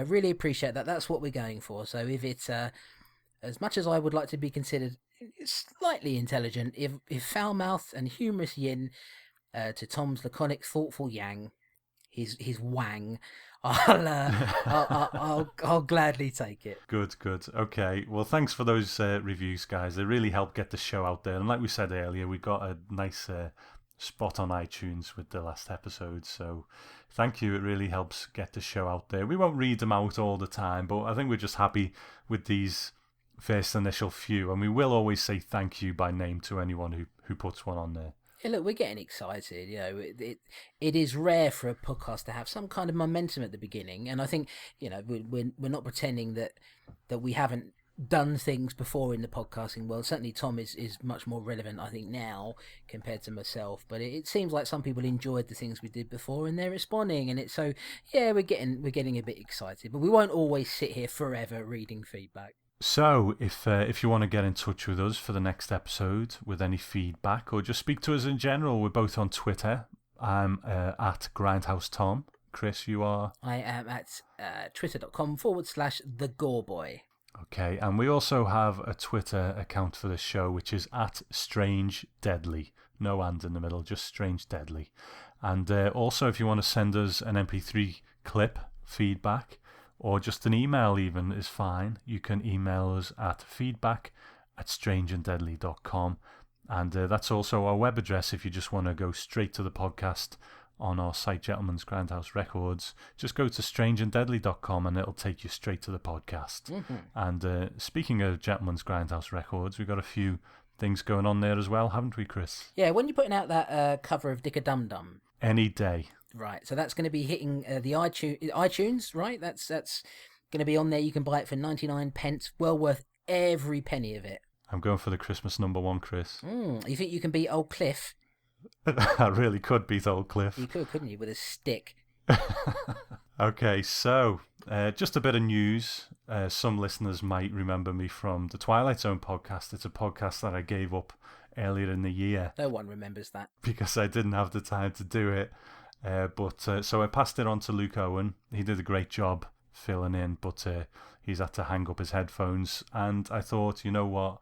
Really appreciate that. That's what we're going for. So if it's as much as I would like to be considered slightly intelligent, if foul mouthed and humorous yin to Tom's laconic, thoughtful yang, his wang, I'll gladly take it. Good. Okay. Well, thanks for those reviews, guys. They really help get the show out there. And like we said earlier, we got a nice spot on iTunes with the last episode. So thank you. It really helps get the show out there. We won't read them out all the time, but I think we're just happy with these first initial few. And we will always say thank you by name to anyone who puts one on there. Yeah, look, we're getting excited. You know, it is rare for a podcast to have some kind of momentum at the beginning, and I think, you know, we're not pretending that we haven't done things before in the podcasting world. Certainly, Tom is much more relevant, I think, now compared to myself. But it seems like some people enjoyed the things we did before, and they're responding, and it's so yeah, we're getting a bit excited. But we won't always sit here forever reading feedback. So, if you want to get in touch with us for the next episode with any feedback or just speak to us in general, we're both on Twitter. I'm at GrindhouseTom. Chris, you are? I am at twitter.com/thegoreboy. Okay, and we also have a Twitter account for this show, which is at Strange Deadly. No and in the middle, just Strange Deadly. And also, if you want to send us an MP3 clip feedback, or just an email even is fine. You can email us at feedback@strangeanddeadly.com. And that's also our web address if you just want to go straight to the podcast on our site, Gentleman's Grindhouse Records. Just go to strangeanddeadly.com and it'll take you straight to the podcast. Mm-hmm. And speaking of Gentleman's Grindhouse Records, we've got a few things going on there as well, haven't we, Chris? Yeah, when you're putting out that cover of Dicka Dum Dum. Any day. Right, so that's going to be hitting the iTunes, right? That's going to be on there. You can buy it for 99 pence. Well worth every penny of it. I'm going for the Christmas #1, Chris. You think you can beat Old Cliff? I really could beat Old Cliff. You could, couldn't you, with a stick? Okay, so just a bit of news. Some listeners might remember me from the Twilight Zone podcast. It's a podcast that I gave up earlier in the year. No one remembers that. Because I didn't have the time to do it. So I passed it on to Luke Owen. He did a great job filling in, but he's had to hang up his headphones. And I thought, you know what?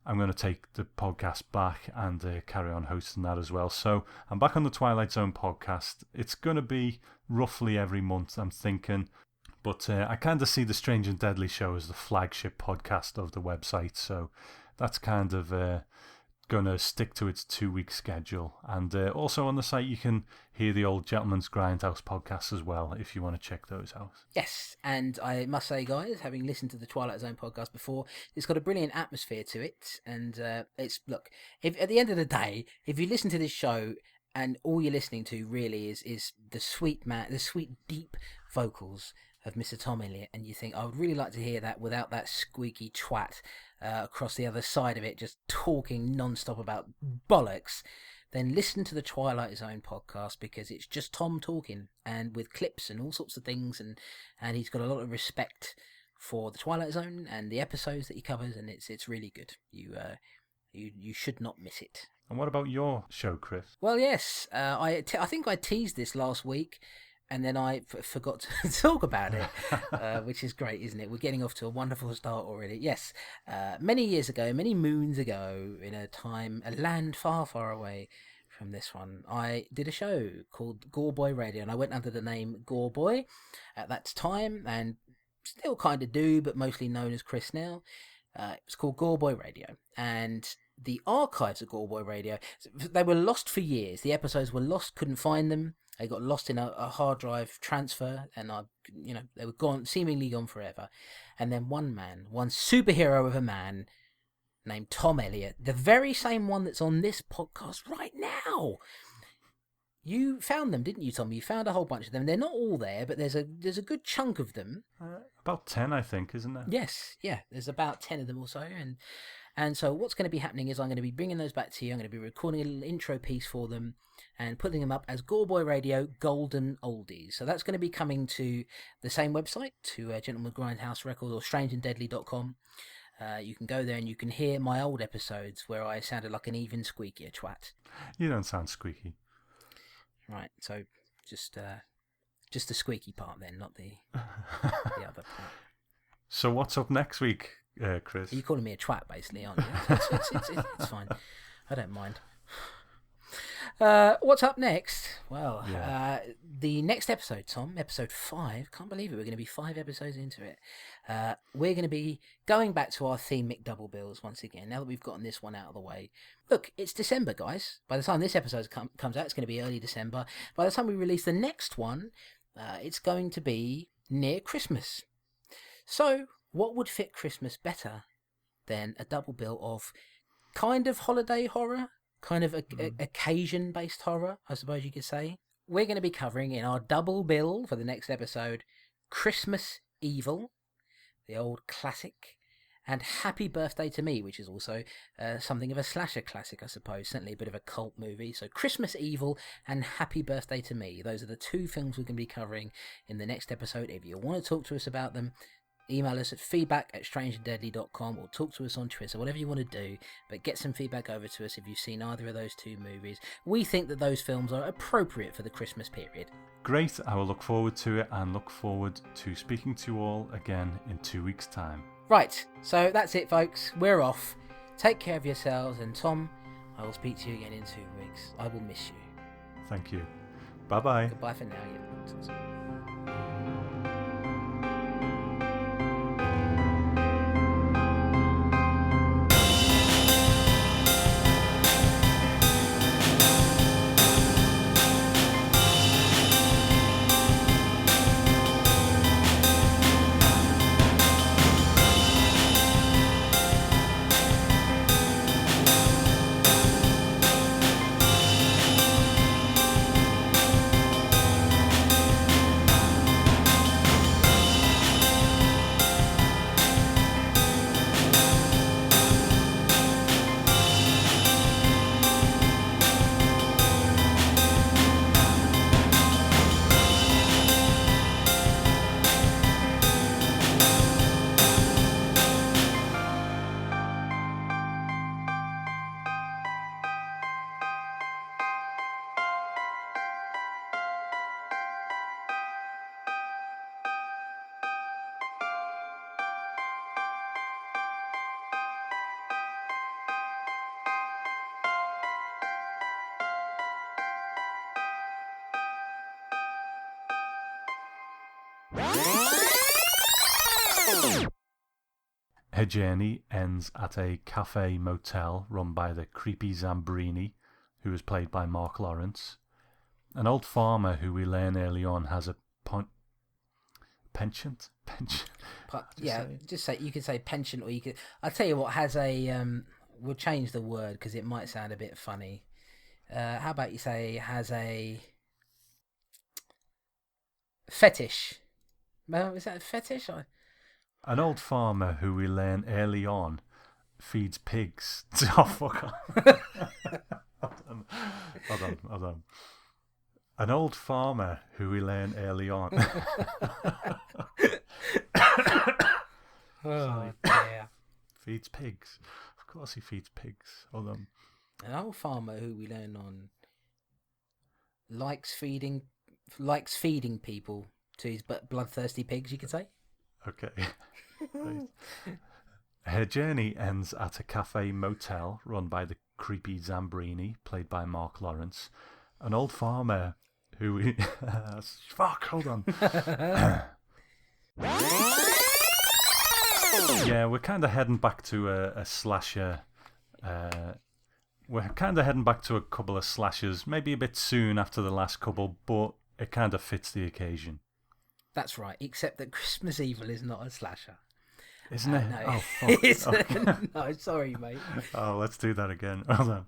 I'm going to take the podcast back and carry on hosting that as well. So I'm back on the Twilight Zone podcast. It's going to be roughly every month, I'm thinking. But I kind of see the Strange and Deadly show as the flagship podcast of the website. So that's kind of going to stick to its 2-week schedule. And also on the site you can hear the old Gentleman's Grindhouse podcasts as well if you want to check those out. Yes, and I must say, guys, having listened to the Twilight Zone podcast before, it's got a brilliant atmosphere to it. And it's, look, if at the end of the day, if you listen to this show and all you're listening to really is the sweet deep vocals of Mr. Tom Elliott, and you think, I would really like to hear that without that squeaky twat across the other side of it just talking non-stop about bollocks, then listen to the Twilight Zone podcast, because it's just Tom talking and with clips and all sorts of things, and he's got a lot of respect for the Twilight Zone and the episodes that he covers, and it's really good. You should not miss it. And what about your show, Chris? Well, yes, I think I teased this last week, and then I forgot to talk about it, which is great, isn't it? We're getting off to a wonderful start already. Yes, many years ago, many moons ago, in a land far, far away from this one, I did a show called Gore Boy Radio, and I went under the name Gore Boy at that time, and still kind of do, but mostly known as Chris now. It was called Gore Boy Radio, and the archives of Gore Boy Radio, they were lost for years. The episodes were lost, couldn't find them. They got lost in a hard drive transfer, and they were gone, seemingly gone forever. And then one superhero of a man named Tom Elliott, the very same one that's on this podcast right now. You found them, didn't you, Tom? You found a whole bunch of them. They're not all there, but there's a good chunk of them. About 10, I think, isn't there? Yes, yeah. There's about 10 of them or so, and so what's going to be happening is I'm going to be bringing those back to you. I'm going to be recording a little intro piece for them and putting them up as Gore Boy Radio Golden Oldies. So that's going to be coming to the same website, to Gentleman's Grindhouse Records or strangeanddeadly.com. You can go there and you can hear my old episodes where I sounded like an even squeakier twat. You don't sound squeaky. Right, so just the squeaky part then, not the other part. So what's up next week, Chris? Are you calling me a twat, basically, aren't you? It's fine. I don't mind. What's up next? Well, the next episode, Tom, episode 5. Can't believe it. We're going to be 5 episodes into it. We're going to be going back to our themic double bills once again, now that we've gotten this one out of the way. Look, it's December, guys. By the time this episode comes out, it's going to be early December. By the time we release the next one, it's going to be near Christmas. So, what would fit Christmas better than a double bill of kind of holiday horror, kind of occasion-based horror, I suppose you could say? We're going to be covering in our double bill for the next episode, Christmas Evil, the old classic, and Happy Birthday to Me, which is also something of a slasher classic, I suppose, certainly a bit of a cult movie. So Christmas Evil and Happy Birthday to Me, those are the 2 films we're going to be covering in the next episode. If you want to talk to us about them, email us at feedback@strangeanddeadly.com or talk to us on Twitter, whatever you want to do, but get some feedback over to us if you've seen either of those 2 movies. We think that those films are appropriate for the Christmas period. Great, I will look forward to it and look forward to speaking to you all again in 2 weeks' time. Right, so that's it, folks. We're off. Take care of yourselves, and Tom, I will speak to you again in 2 weeks. I will miss you. Thank you. Bye-bye. Goodbye for now, you. Her journey ends at a cafe motel run by the creepy Zambrini, who is played by Mark Lawrence. An old farmer who we learn early on has a penchant. Just say you could say penchant, or you could. I'll tell you what has a. We'll change the word because it might sound a bit funny. How about you say has a fetish? Well, is that a fetish? An old farmer who we learn early on feeds pigs. Oh, fuck off. Hold on. An old farmer who we learn early on. Oh, dear. Feeds pigs. Of course he feeds pigs. Hold on. An old farmer who we learn on likes feeding people to his bloodthirsty pigs, you could say. Okay. Right. Her journey ends at a cafe motel run by the creepy Zambrini, played by Mark Lawrence. An old farmer who we... Fuck, hold on. Yeah, we're kind of heading back to a slasher. We're kind of heading back to a couple of slashers, maybe a bit soon after the last couple, but it kind of fits the occasion. That's right, except that Christmas Evil is not a slasher. Isn't it? No. Oh, fuck. No, sorry, mate. Oh, let's do that again. Hold on.